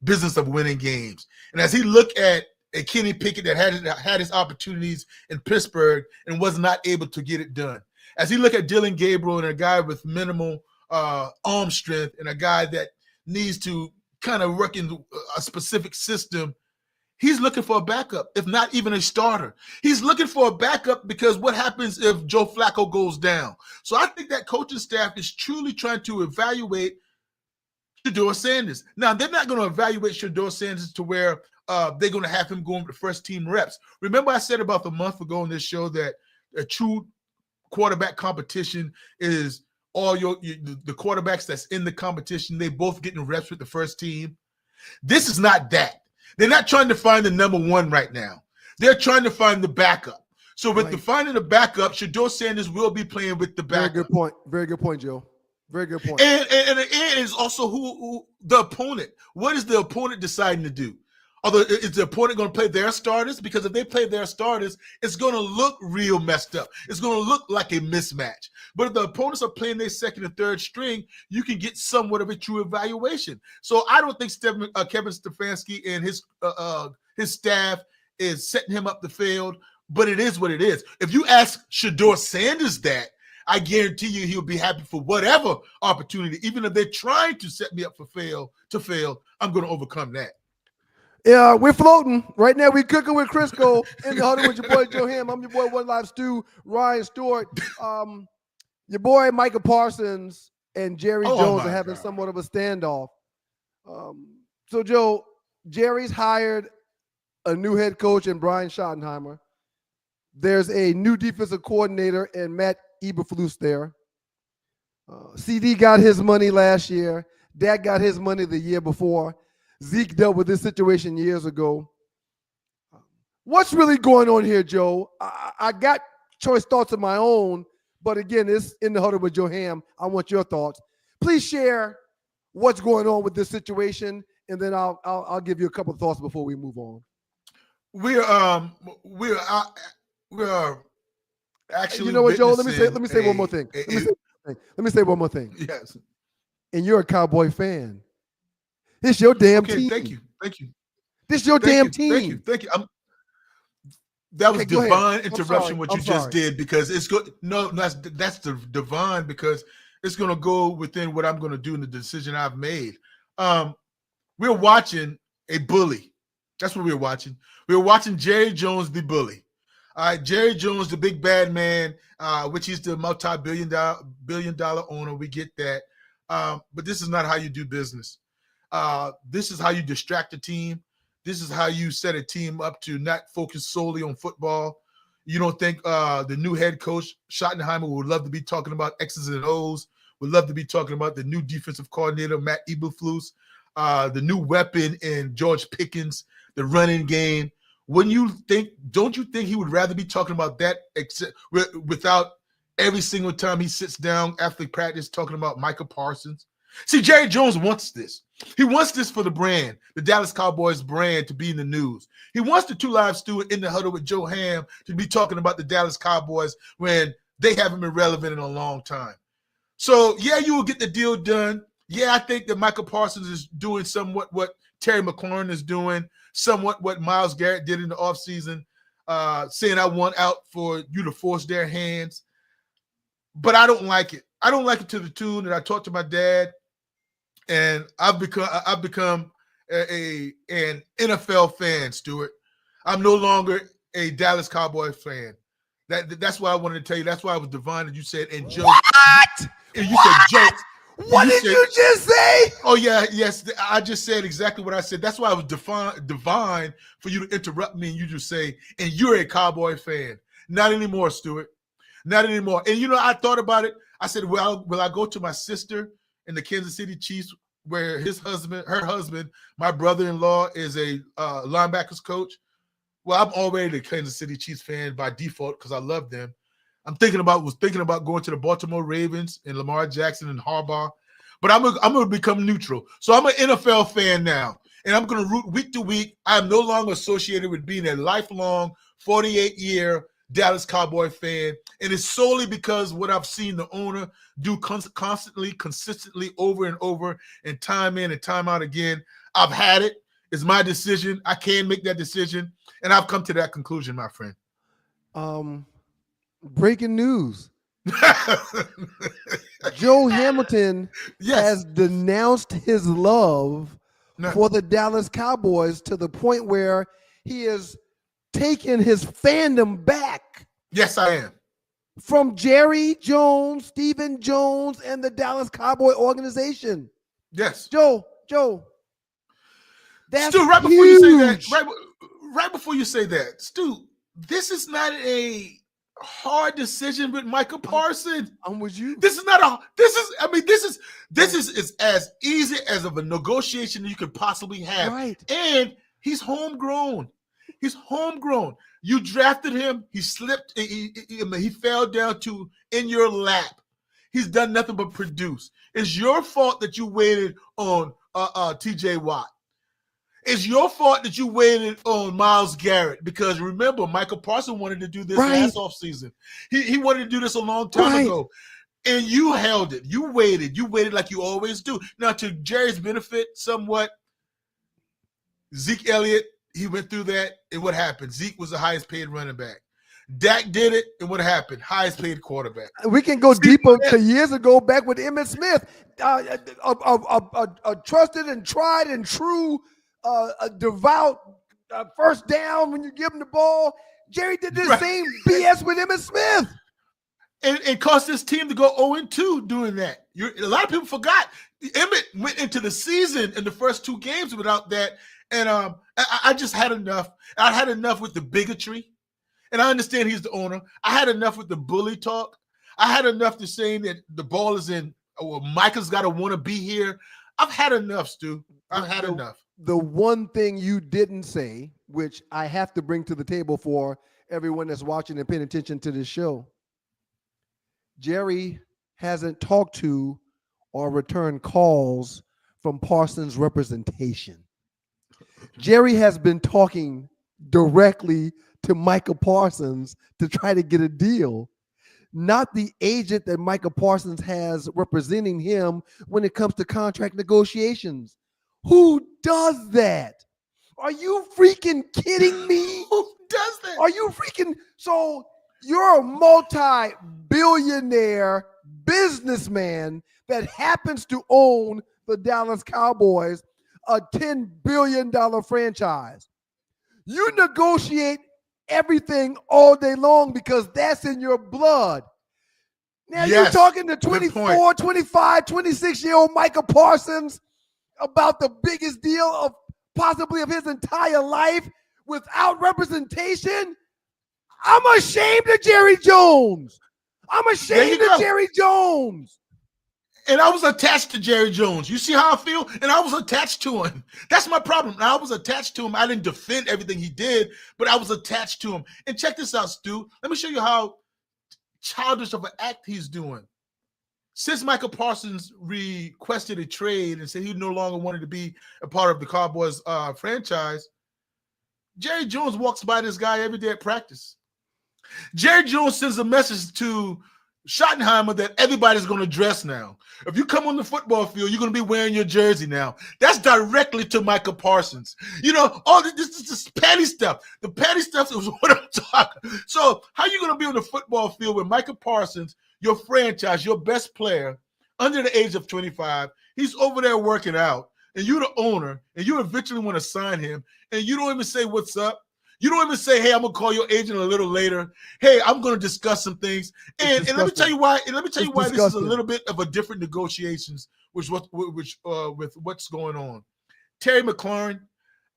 business of winning games. And as he looked at a Kenny Pickett that had his opportunities in Pittsburgh and was not able to get it done, as he looked at Dylan Gabriel and a guy with minimal arm strength and a guy that needs to kind of work in a specific system, he's looking for a backup, if not even a starter. He's looking for a backup because what happens if Joe Flacco goes down? So I think that coaching staff is truly trying to evaluate Shedeur Sanders. Now, they're not going to evaluate Shedeur Sanders to where they're going to have him going with the first team reps. Remember I said about a month ago on this show that a true quarterback competition is all the quarterbacks that's in the competition, they both getting reps with the first team. This is not that. They're not trying to find the number one right now. They're trying to find the backup. So with the finding the backup, Shedeur Sanders will be playing with the backup. Very good point. Very good point, Joe. Very good point. And it is also who the opponent. What is the opponent deciding to do? Although is the opponent going to play their starters? Because if they play their starters, it's going to look real messed up. It's going to look like a mismatch. But if the opponents are playing their second and third string, you can get somewhat of a true evaluation. So I don't think Kevin Stefanski and his staff is setting him up the field, but it is what it is. If you ask Shedeur Sanders that, I guarantee you he'll be happy for whatever opportunity. Even if they're trying to set me up for fail, I'm going to overcome that. Yeah, we're floating. Right now, we're cooking with Crisco in the huddle with your boy Joe Ham. I'm your boy One Live Stew, Ryan Stewart. Your boy Micah Parsons and Jerry Jones are having somewhat of a standoff. So, Joe, Jerry's hired a new head coach in Brian Schottenheimer. There's a new defensive coordinator in Matt Eberflus there. CD got his money last year. Dak got his money the year before. Zeke dealt with this situation years ago. What's really going on here, Joe? I got choice thoughts of my own, but again, it's in the huddle with Joe Ham. I want your thoughts. Please share what's going on with this situation, and then I'll give you a couple of thoughts before we move on. We're actually. You know what, Joe? Let me say one more thing. Let me say one more thing. Yes. And you're a Cowboy fan. It's your damn team. Thank you. This your damn team. Thank you. That was divine interruption. What you just did, because it's good. No, that's the divine, because it's going to go within what I'm going to do in the decision I've made. We're watching a bully. That's what we're watching. We're watching Jerry Jones, the bully. All right, Jerry Jones, the big bad man, which he's the multi-billion dollar owner. We get that. But this is not how you do business. This is how you distract a team. This is how you set a team up to not focus solely on football. You don't think the new head coach, Schottenheimer, would love to be talking about X's and O's, would love to be talking about the new defensive coordinator, Matt Eberflus, the new weapon in George Pickens, the running game. Don't you think he would rather be talking about that without every single time he sits down after practice talking about Micah Parsons? See, Jerry Jones wants this. He wants this for the brand, the Dallas Cowboys brand, to be in the news. He wants the Two Live Stew in the huddle with Joe Ham to be talking about the Dallas Cowboys when they haven't been relevant in a long time. So, yeah, you will get the deal done. Yeah, I think that Micah Parsons is doing somewhat what Terry McLaurin is doing, somewhat what Myles Garrett did in the offseason, saying I want out for you to force their hands. But I don't like it. I don't like it to the tune that I talked to my dad, and I've become an NFL fan, Stuart. I'm no longer a Dallas Cowboys fan. That's why I wanted to tell you. That's why I was divine that you said, and Joe. What? And you said Joe. What did you just say? Oh, yeah, yes. I just said exactly what I said. That's why I was divine for you to interrupt me and you just say, and you're a Cowboy fan. Not anymore, Stuart. Not anymore. And, I thought about it. I said, well, will I go to my sister in the Kansas City Chiefs, where her husband, my brother-in-law, is a linebackers coach? Well, I'm already a Kansas City Chiefs fan by default because I love them. Was thinking about going to the Baltimore Ravens and Lamar Jackson and Harbaugh, but I'm going to become neutral. So I'm an NFL fan now, and I'm going to root week to week. I'm no longer associated with being a lifelong 48-year Dallas Cowboy fan, and it's solely because what I've seen the owner do constantly, consistently, over and over, and time in and time out again. I've had it. It's my decision. I can make that decision, and I've come to that conclusion, my friend. Breaking news. Joe Hamilton has denounced his love for the Dallas Cowboys to the point where he has taken his fandom back. Yes, I am. From Jerry Jones, Stephen Jones, and the Dallas Cowboy organization. Yes. Joe, that's Stu, right huge. before you say that, right before you say that, Stu, this is not a hard decision with Michael Parsons. I'm with you. This is not a. This is as easy as of a negotiation you could possibly have. Right. And he's homegrown. He's homegrown. You drafted him. He slipped. He fell down to in your lap. He's done nothing but produce. It's your fault that you waited on T.J. Watt. It's your fault that you waited on Myles Garrett because remember, Michael Parsons wanted to do this last offseason. He wanted to do this a long time ago. And you held it. You waited. You waited like you always do. Now, to Jerry's benefit, somewhat, Zeke Elliott, he went through that. And what happened? Zeke was the highest paid running back. Dak did it. And what happened? Highest paid quarterback. We can go deeper to years ago back with Emmitt Smith, a trusted and tried and true a devout first down when you give him the ball. Jerry did the same BS with Emmitt Smith. And caused this team to go 0-2 doing that. A lot of people forgot. Emmitt went into the season in the first 2 games without that. And I just had enough. I had enough with the bigotry. And I understand he's the owner. I had enough with the bully talk. I had enough to saying that the ball is in, Micah's got to want to be here. I've had enough, Stu. I've had enough. The one thing you didn't say, which I have to bring to the table for everyone that's watching and paying attention to this show, Jerry hasn't talked to or returned calls from Parsons' representation. Jerry has been talking directly to Michael Parsons to try to get a deal, not the agent that Michael Parsons has representing him when it comes to contract negotiations. Who does that? Are you freaking kidding me? Who does that? Are you freaking? So you're a multi-billionaire businessman that happens to own the Dallas Cowboys, a $10 billion franchise. You negotiate everything all day long because that's in your blood. Now you're talking to 24, 25, 26-year-old Michael Parsons about the biggest deal of possibly of his entire life without representation. I'm ashamed of Jerry Jones. I'm ashamed of Jerry Jones. And I was attached to Jerry Jones. You see how I feel? And I was attached to him. That's my problem. I was attached to him. I didn't defend everything he did, but I was attached to him. And check this out, Stu. Let me show you how childish of an act he's doing. Since Michael Parsons requested a trade and said he no longer wanted to be a part of the Cowboys franchise, Jerry Jones walks by this guy every day at practice. Jerry Jones sends a message to Schottenheimer that everybody's going to dress now. If you come on the football field, you're going to be wearing your jersey now. That's directly to Michael Parsons. You know, all this is just petty stuff. The petty stuff is what I'm talking. So how are you going to be on the football field with Michael Parsons, your franchise, your best player, under the age of 25? He's over there working out, and you're the owner, and you eventually want to sign him, and you don't even say what's up. You don't even say, hey, I'm going to call your agent a little later. Hey, I'm going to discuss some things. And let me tell you why. And let me tell you why this is a little bit of a different negotiations with what's going on. Terry McLaurin,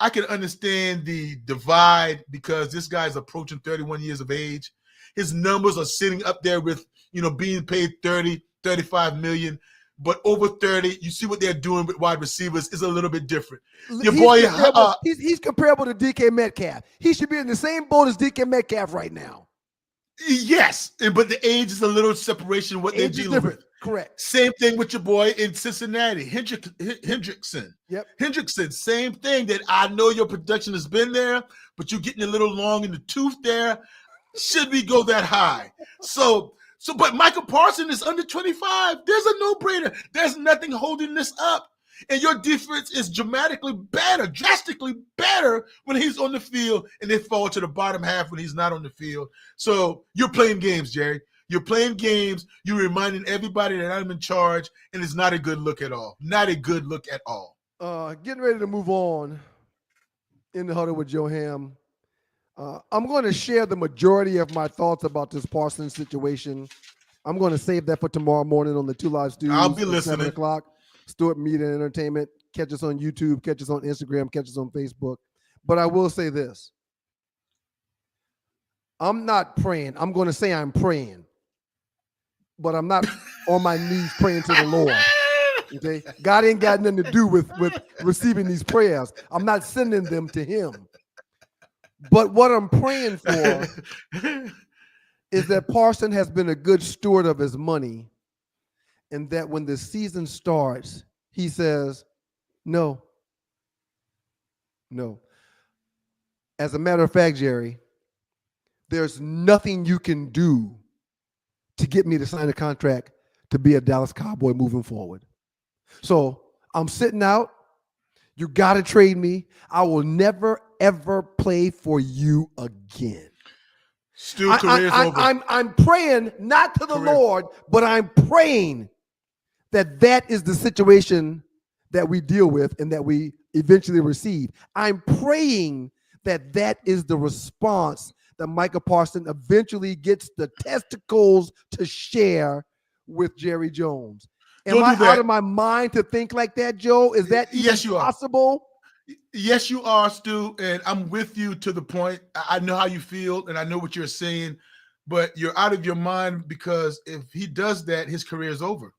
I can understand the divide because this guy's approaching 31 years of age. His numbers are sitting up there with, being paid 30, 35 million. But over 30, you see what they're doing with wide receivers is a little bit different. Your boy, he's comparable to DK Metcalf. He should be in the same boat as DK Metcalf right now. Yes, but the age is a little separation what they're dealing with. Correct. Same thing with your boy in Cincinnati, Hendrickson. Yep. Hendrickson, same thing. That I know your production has been there, but you're getting a little long in the tooth there. Should we go that high? But Michael Parsons is under 25. There's a no-brainer. There's nothing holding this up. And your defense is drastically better when he's on the field, and they fall to the bottom half when he's not on the field. So you're playing games, Jerry. You're playing games. You're reminding everybody that I'm in charge, and it's not a good look at all. Not a good look at all. Getting ready to move on in the huddle with Joe Ham. I'm going to share the majority of my thoughts about this Parsons situation. I'm going to save that for tomorrow morning on the Two Live Studios. I'll be listening. 7 o'clock. Stewart Media and Entertainment. Catch us on YouTube, catch us on Instagram, catch us on Facebook. But I will say this. I'm not praying. I'm going to say I'm praying. But I'm not on my knees praying to the Lord. Okay? God ain't got nothing to do with receiving these prayers. I'm not sending them to him. But what I'm praying for is that Parson has been a good steward of his money, and that when the season starts, he says, no. As a matter of fact, Jerry, there's nothing you can do to get me to sign a contract to be a Dallas Cowboy moving forward. So I'm sitting out. You got to trade me. I will never, ever play for you again. Still career's over. I'm praying not to the Lord, but I'm praying that is the situation that we deal with and that we eventually receive. I'm praying that is the response that Micah Parsons eventually gets the testicles to share with Jerry Jones. Am I out of my mind to think like that, Joe? Is that even possible? Yes, you are, Stu, and I'm with you to the point. I know how you feel, and I know what you're saying, but you're out of your mind because if he does that, his career is over.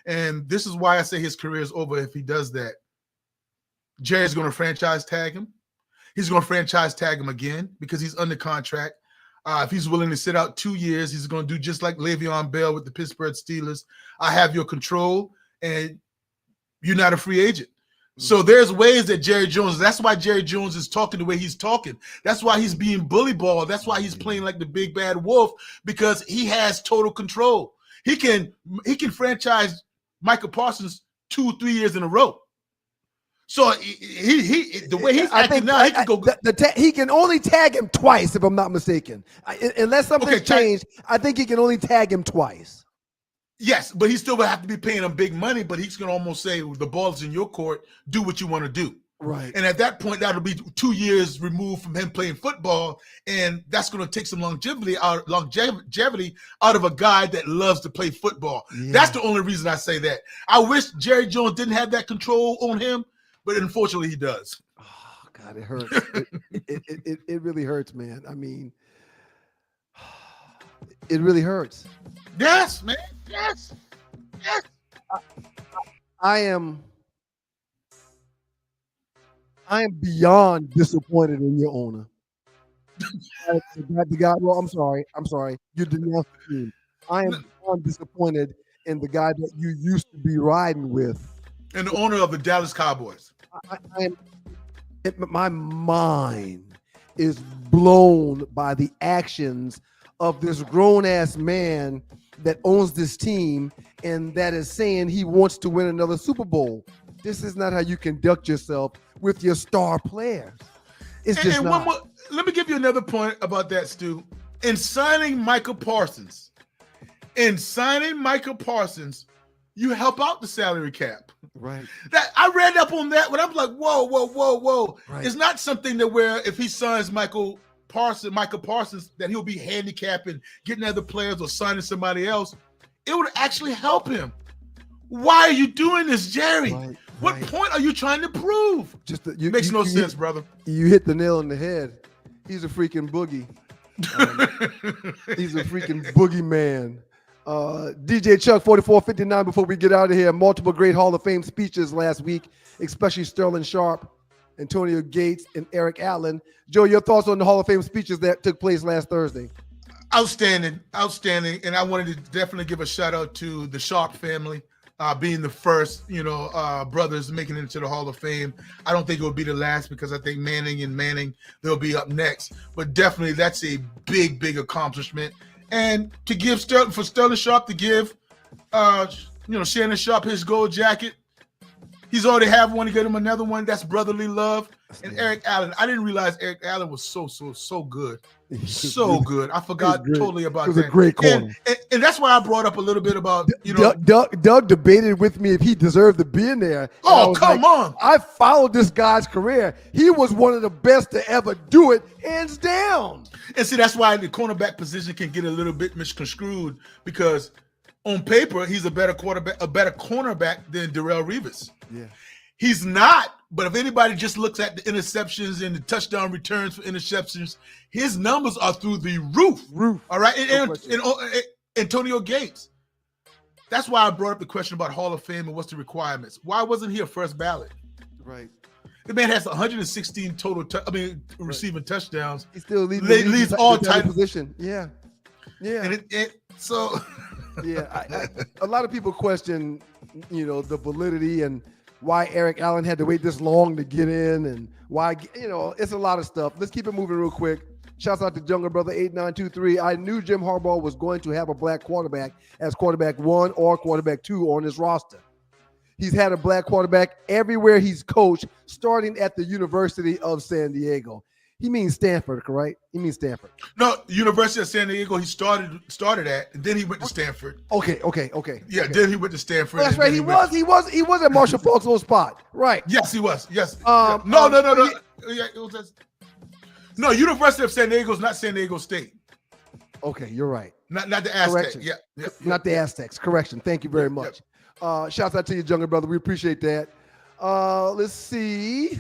And this is why I say his career is over if he does that. Jerry's going to franchise tag him. He's going to franchise tag him again because he's under contract. If he's willing to sit out 2 years, he's going to do just like Le'Veon Bell with the Pittsburgh Steelers. I have your control, and you're not a free agent. So there's ways that Jerry Jones, that's why Jerry Jones is talking the way he's talking. That's why he's being bully balled. That's why he's playing like the big bad wolf, because he has total control. He can franchise Micah Parsons 2-3 years in a row. So he the way he's acting now, he can go. He can only tag him twice, if I'm not mistaken. Unless something's changed, I think he can only tag him twice. Yes, but he still will have to be paying him big money, but he's going to almost say, the ball's in your court, do what you want to do. Right. And at that point, that'll be 2 years removed from him playing football, and that's going to take some longevity out of a guy that loves to play football. Yeah. That's the only reason I say that. I wish Jerry Jones didn't have that control on him, but unfortunately he does. Oh, God, it hurts. it really hurts, man. I mean, it really hurts. Yes, man. Yes. I am beyond disappointed in your owner. Well, I'm sorry. You denounced the team. I am beyond disappointed in the guy that you used to be riding with. And the owner of the Dallas Cowboys. My mind is blown by the actions of this grown-ass man that owns this team and that is saying he wants to win another Super Bowl. This is not how you conduct yourself with your star players. It's just not. One more, let me give you another point about that, Stu. In signing Micah Parsons, you help out the salary cap. Right. That I read up on that, but I'm like, whoa. Right. It's not something that where if he signs Micah Parsons, that he'll be handicapping, getting other players or signing somebody else. It would actually help him. Why are you doing this, Jerry? Right. What point are you trying to prove? Makes no sense, brother. You hit the nail on the head. He's a freaking boogie. He's a freaking boogeyman. DJ Chuck 4459. Before we get out of here, multiple great Hall of Fame speeches last week, especially Sterling Sharp, Antonio Gates, and Eric Allen. Joe, your thoughts on the Hall of Fame speeches that took place last Thursday? Outstanding. And I wanted to definitely give a shout out to the Sharp family, being the first, brothers making it into the Hall of Fame. I don't think it will be the last because I think Manning, they'll be up next. But definitely that's a big, big accomplishment. And to give Sterling Sharp to give, Shannon Sharp his gold jacket. He's already have one. To get him another one. That's brotherly love. And Eric Allen, I didn't realize Eric Allen was so good. So good. I forgot totally about that. It was a great corner. And that's why I brought up a little bit about, Doug debated with me if he deserved to be in there. Oh, come on. I followed this guy's career. He was one of the best to ever do it, hands down. And see, that's why the cornerback position can get a little bit misconstrued because on paper, he's a better quarterback, a better cornerback than Darrelle Revis. Yeah. He's not, but if anybody just looks at the interceptions and the touchdown returns for interceptions, his numbers are through the roof. All right. And Antonio Gates. That's why I brought up the question about Hall of Fame and what's the requirements. Why wasn't he a first ballot? Right. The man has 116 total, receiving touchdowns. He still leads all tight position. Yeah. Yeah. And so. Yeah. A lot of people question, the validity and why Eric Allen had to wait this long to get in and why, it's a lot of stuff. Let's keep it moving real quick. Shouts out to Jungle Brother 8923. I knew Jim Harbaugh was going to have a black quarterback as quarterback 1 or quarterback 2 on his roster. He's had a black quarterback everywhere he's coached, starting at the University of San Diego. He means Stanford, correct? He means Stanford. No, University of San Diego. He started at, and then he went to Stanford. Okay. Yeah, then he went to Stanford. Oh, that's right. He was at Marshall Faulk's old spot. Right. Yes, he was. Yes. No. Yeah, it was no, University of San Diego is not San Diego State. Okay, you're right. Not the Aztecs. Yeah. Not the Aztecs. Correction. Thank you very much. Shouts out to you, Jungle Brother. We appreciate that. Let's see.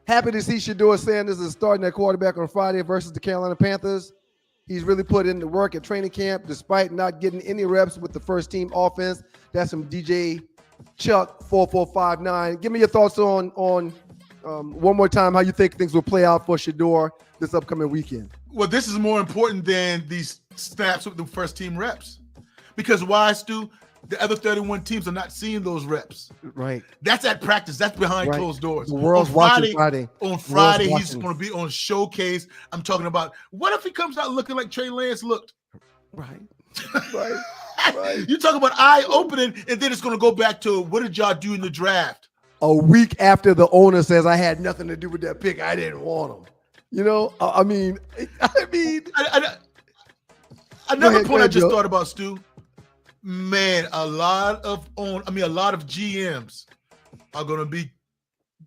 Happy to see Shedeur Sanders is starting at quarterback on Friday versus the Carolina Panthers. He's really put in the work at training camp despite not getting any reps with the first team offense. That's from DJ Chuck 4459. Give me your thoughts on one more time how you think things will play out for Shedeur this upcoming weekend. Well, this is more important than these snaps with the first team reps. Because why, Stu? The other 31 teams are not seeing those reps. Right. That's at practice. That's behind closed doors. The world's watching Friday. On Friday, he's going to be on showcase. I'm talking about, what if he comes out looking like Trey Lance looked? Right. You talk about eye-opening, and then it's going to go back to, what did y'all do in the draft? A week after the owner says, I had nothing to do with that pick. I didn't want him. Another point I just thought about, Stu. Man, a lot of GMs are going to be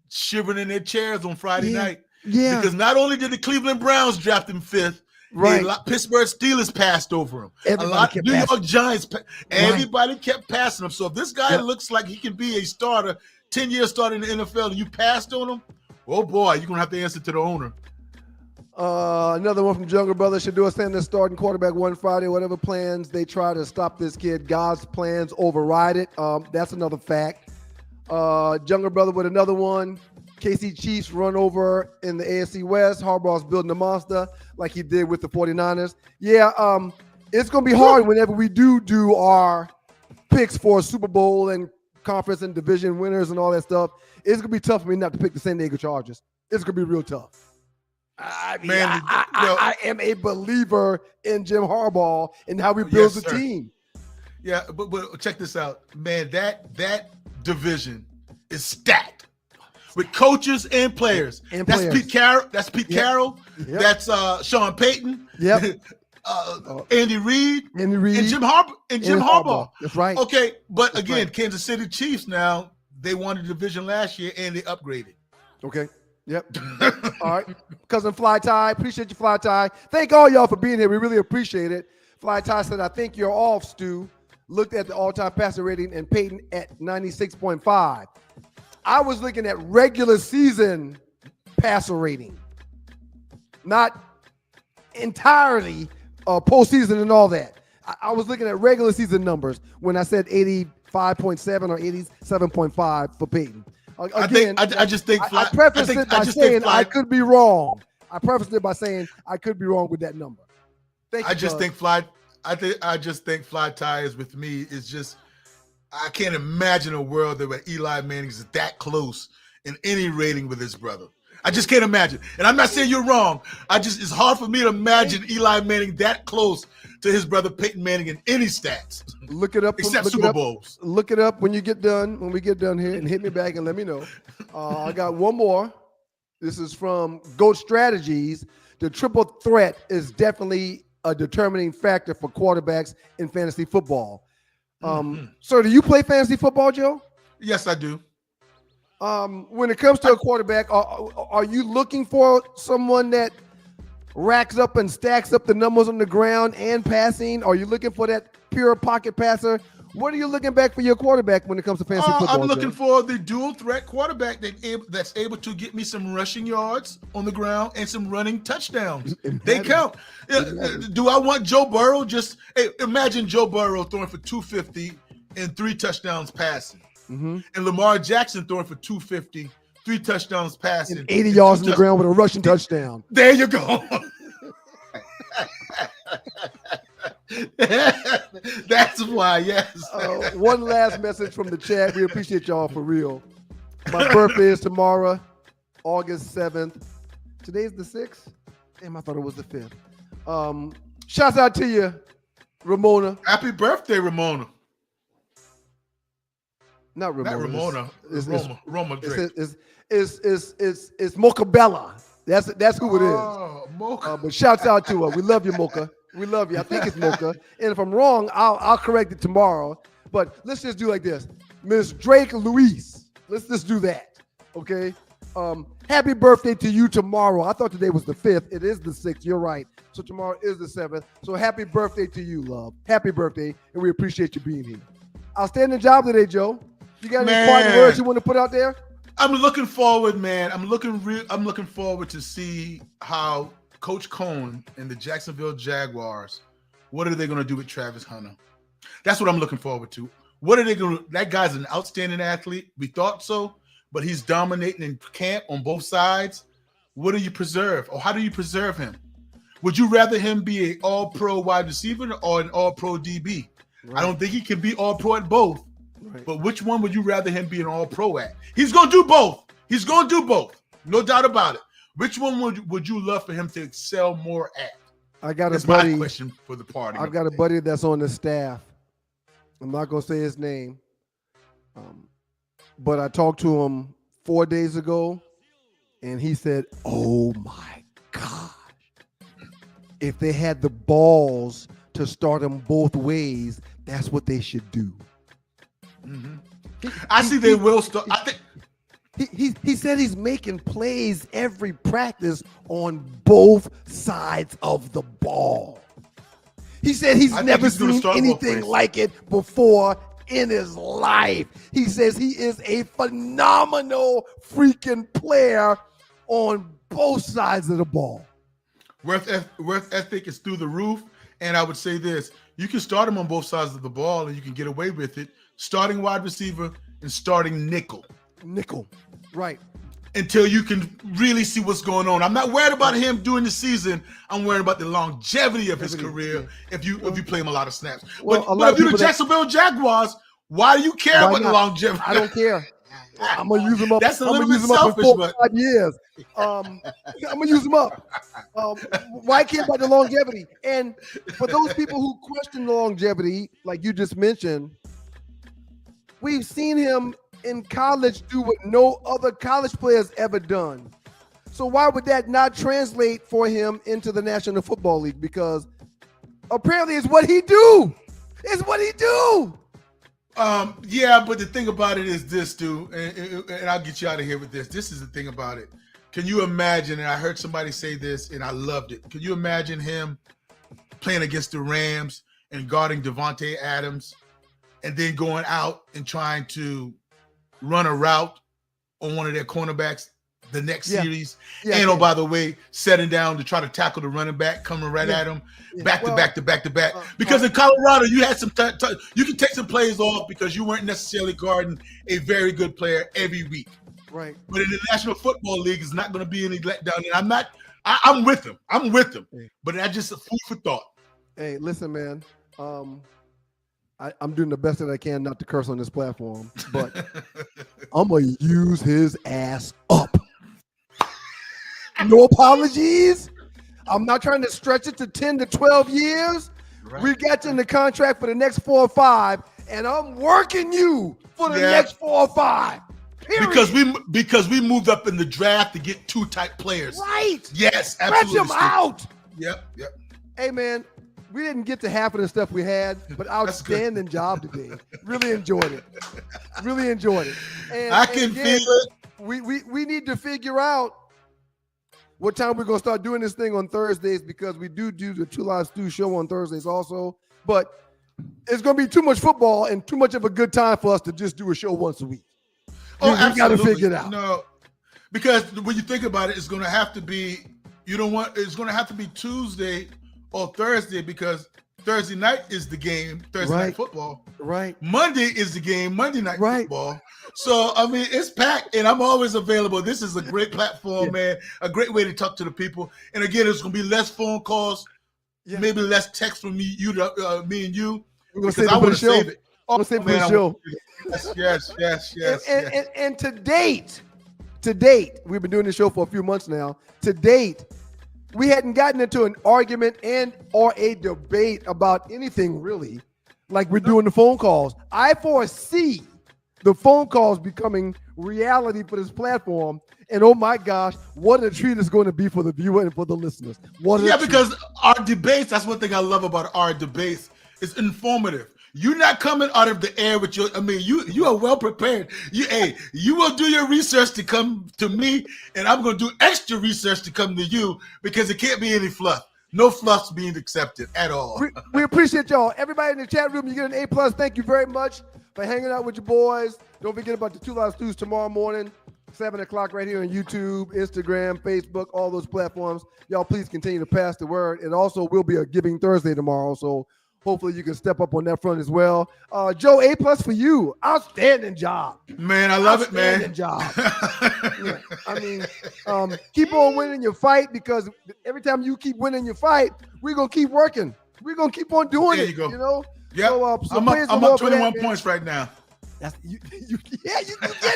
shivering in their chairs on Friday night. Yeah. Because not only did the Cleveland Browns draft him 5th, right. Pittsburgh Steelers passed over him. New York Giants, everybody kept passing him. So if this guy looks like he can be a starter, 10-year starter in the NFL, and you passed on him, oh boy, you're going to have to answer to the owner. Another one from Jungle Brother. Shedeur Sanders starting quarterback 1 Friday. Whatever plans they try to stop this kid, God's plans override it. That's another fact. Jungle Brother with another one. KC Chiefs run over in the AFC West. Harbaugh's building a monster like he did with the 49ers. Yeah, it's going to be hard whenever we do our picks for Super Bowl and conference and division winners and all that stuff. It's going to be tough for me not to pick the San Diego Chargers. It's going to be real tough. I am a believer in Jim Harbaugh and how he builds the team. Yeah, but check this out, man. That division is stacked with coaches and players. That's Pete Carroll. That's Pete Carroll. Yep. That's Sean Payton. Yep. Andy Reid. And Jim Harbaugh. That's right. Okay, but again, Kansas City Chiefs now, they won the division last year and they upgraded. Okay. Yep. All right. Cousin Fly Tie. Appreciate you, Fly Tie. Thank all y'all for being here. We really appreciate it. Fly Tie said, I think you're off, Stu. Looked at the all-time passer rating and Peyton at 96.5. I was looking at regular season passer rating, not entirely postseason and all that. I was looking at regular season numbers when I said 85.7 or 87.5 for Peyton. Again, I just think I prefaced it by saying I could be wrong. I prefaced it by saying I could be wrong with that number. I just think Fly Tie is with me. Is just I can't imagine a world where Eli Manning is that close in any rating with his brother. I just can't imagine. And I'm not saying you're wrong. It's hard for me to imagine Eli Manning that close to his brother Peyton Manning in any stats. Look it up. Except Super Bowls. Look it up when we get done here, and hit me back and let me know. I got one more. This is from GOAT Strategies. The triple threat is definitely a determining factor for quarterbacks in fantasy football. Sir, do you play fantasy football, Joe? Yes, I do. When it comes to a quarterback, are you looking for someone that racks up and stacks up the numbers on the ground and passing? Are you looking for that pure pocket passer. What are you looking back for your quarterback when it comes to fantasy football? I'm looking Joe? for the dual threat quarterback that's able to get me some rushing yards on the ground and some running touchdowns. They count. Do I want Joe Burrow? Imagine Joe Burrow throwing for 250 and 3 touchdowns passing, and Lamar Jackson throwing for 250, 3 touchdowns passing, and 80 yards on the ground with a rushing touchdown. There you go. That's why, yes. One last message from the chat. We appreciate y'all for real. My birthday is tomorrow, August 7th. Today's the 6th? Damn, I thought it was the 5th. Shouts out to you, Ramona. Happy birthday, Ramona. Not Ramona. It's Roma Drake. It's Mocha Bella. That's who it is. Oh, Mocha. But shouts out to her. We love you, Mocha. We love you. I think it's Mocha. And if I'm wrong, I'll correct it tomorrow. But let's just do like this. Miss Drake Louise. Let's just do that. Okay? Happy birthday to you tomorrow. I thought today was the 5th. It is the 6th. You're right. So tomorrow is the 7th. So happy birthday to you, love. Happy birthday. And we appreciate you being here. Outstanding job today, Joe. You got any parting words you want to put out there? I'm looking forward, man. I'm looking forward to see how Coach Cohen and the Jacksonville Jaguars, what are they going to do with Travis Hunter? That's what I'm looking forward to. What are they going to? That guy's an outstanding athlete. We thought so, but he's dominating in camp on both sides. What do you preserve, or how do you preserve him? Would you rather him be an all-pro wide receiver or an all-pro DB? Right. I don't think he can be all-pro at both. Right. But which one would you rather him be an all-pro at? He's going to do both. He's going to do both. No doubt about it. Which one would you love for him to excel more at? That's my question for the party. I've got a buddy that's on the staff. I'm not going to say his name. But I talked to him 4 days ago, and he said, oh, my God. If they had the balls to start him both ways, that's what they should do. They will start. I think he said he's making plays every practice on both sides of the ball. He said he's never seen anything like it before in his life. He says he is a phenomenal freaking player on both sides of the ball. Worth ethic is through the roof. And I would say this, you can start him on both sides of the ball and you can get away with it. Starting wide receiver and starting nickel. Nickel, right. Until you can really see what's going on. I'm not worried about him during the season. I'm worried about the longevity of his career if you play him a lot of snaps. But if you're the Jacksonville Jaguars, why do you care about the longevity? I don't care. I'm gonna use him up. That's a little bit selfish, but 5 years. I'm gonna use him up. Why care about the longevity? And for those people who question the longevity, like you just mentioned, we've seen him in college do what no other college player's ever done. So why would that not translate for him into the National Football League? Because apparently it's what he do. It's what he do. Yeah, but the thing about it is this, dude, and I'll get you out of here with this. This is the thing about it. Can you imagine, and I heard somebody say this, and I loved it. Can you imagine him playing against the Rams and guarding Devontae Adams and then going out and trying to run a route on one of their cornerbacks the next series? Oh, by the way, setting down to try to tackle the running back, coming right at him, back to back. Because in Colorado, you had some you can take some plays off because you weren't necessarily guarding a very good player every week. Right. But in the National Football League, it's not going to be any letdown. And I'm with him. I'm with him. But that's just a food for thought. Hey, listen, man. I'm doing the best that I can not to curse on this platform, but I'm going to use his ass up. No apologies. I'm not trying to stretch it to 10 to 12 years. Right. We got you in the contract for the next 4 or 5, and I'm working you for the next 4 or 5. Period. Because we moved up in the draft to get 2 type players. Right. Yes, absolutely. Stretch them out. Yep. Hey, man, we didn't get to half of the stuff we had, but outstanding job today. Really enjoyed it. And I can feel it. We need to figure out what time we're going to start doing this thing on Thursdays, because we do the Two Live Stew show on Thursdays also. But it's going to be too much football and too much of a good time for us to just do a show once a week. Oh, we got to figure it out. No, because when you think about it, it's going to have to be. It's going to have to be Tuesday or Thursday because Thursday night is the game. Thursday night football. Right. Monday is the game. Monday night Right. football. So I mean, it's packed, and I'm always available. This is a great platform, man. A great way to talk to the people. And again, it's going to be less phone calls, maybe less text from me and you. We're going to save it for the show. Save it. I'm going to save it for the show. Yes. And to date, we've been doing this show for a few months now. To date, we hadn't gotten into an argument and or a debate about anything really, like we're doing the phone calls. I foresee the phone calls becoming reality for this platform. And oh my gosh, what a treat it's going to be for the viewer and for the listeners. Because our debates, that's one thing I love about our debates. It's informative. You're not coming out of the air with you are well prepared. You will do your research to come to me, and I'm going to do extra research to come to you because it can't be any fluff. No fluffs being accepted at all. We appreciate y'all. Everybody in the chat room, you get an A+. Thank you very much for hanging out with your boys. Don't forget about the 2 Loud Stews tomorrow morning, 7 o'clock right here on YouTube, Instagram, Facebook, all those platforms. Y'all please continue to pass the word. And also, will be a Giving Thursday tomorrow, so hopefully you can step up on that front as well. Joe, A+ for you. Outstanding job. Man, I love it, man. Outstanding job. Keep on winning your fight because every time you keep winning your fight, we're going to keep working. We're going to keep on doing there it. You go. You know? Yeah. So, I'm up 21 points right now. You get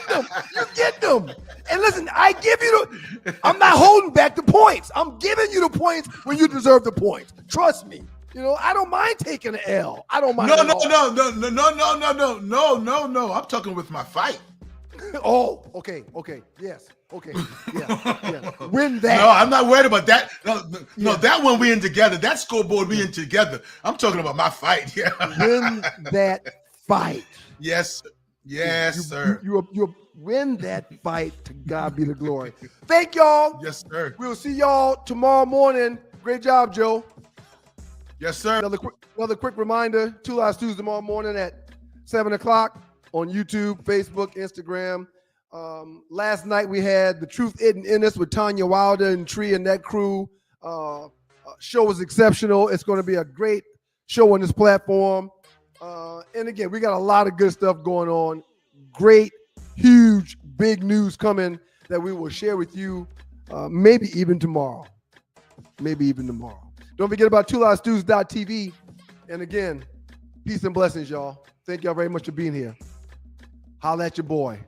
them. You get them. And listen, I'm not holding back the points. I'm giving you the points when you deserve the points. Trust me. I don't mind taking an L. I don't mind. No. I'm talking with my fight. Oh, okay. Yes. Okay. Yeah. Win that. No, I'm not worried about that. No, that one we in together. That scoreboard we in together. I'm talking about my fight. Yeah. Win that fight. Yes, sir. You win that fight. To God be the glory. Thank y'all. Yes, sir. We'll see y'all tomorrow morning. Great job, Joe. Yes, sir. Another quick reminder, 2 Loud Stews tomorrow morning at 7 o'clock on YouTube, Facebook, Instagram. Last night we had The Truth Isn't In Us with Tanya Wilder and Tree and that crew. Show was exceptional. It's going to be a great show on this platform. And again, we got a lot of good stuff going on. Great, huge, big news coming that we will share with you maybe even tomorrow. Don't forget about 2loudstews.tv. And again, peace and blessings, y'all. Thank y'all very much for being here. Holla at your boy.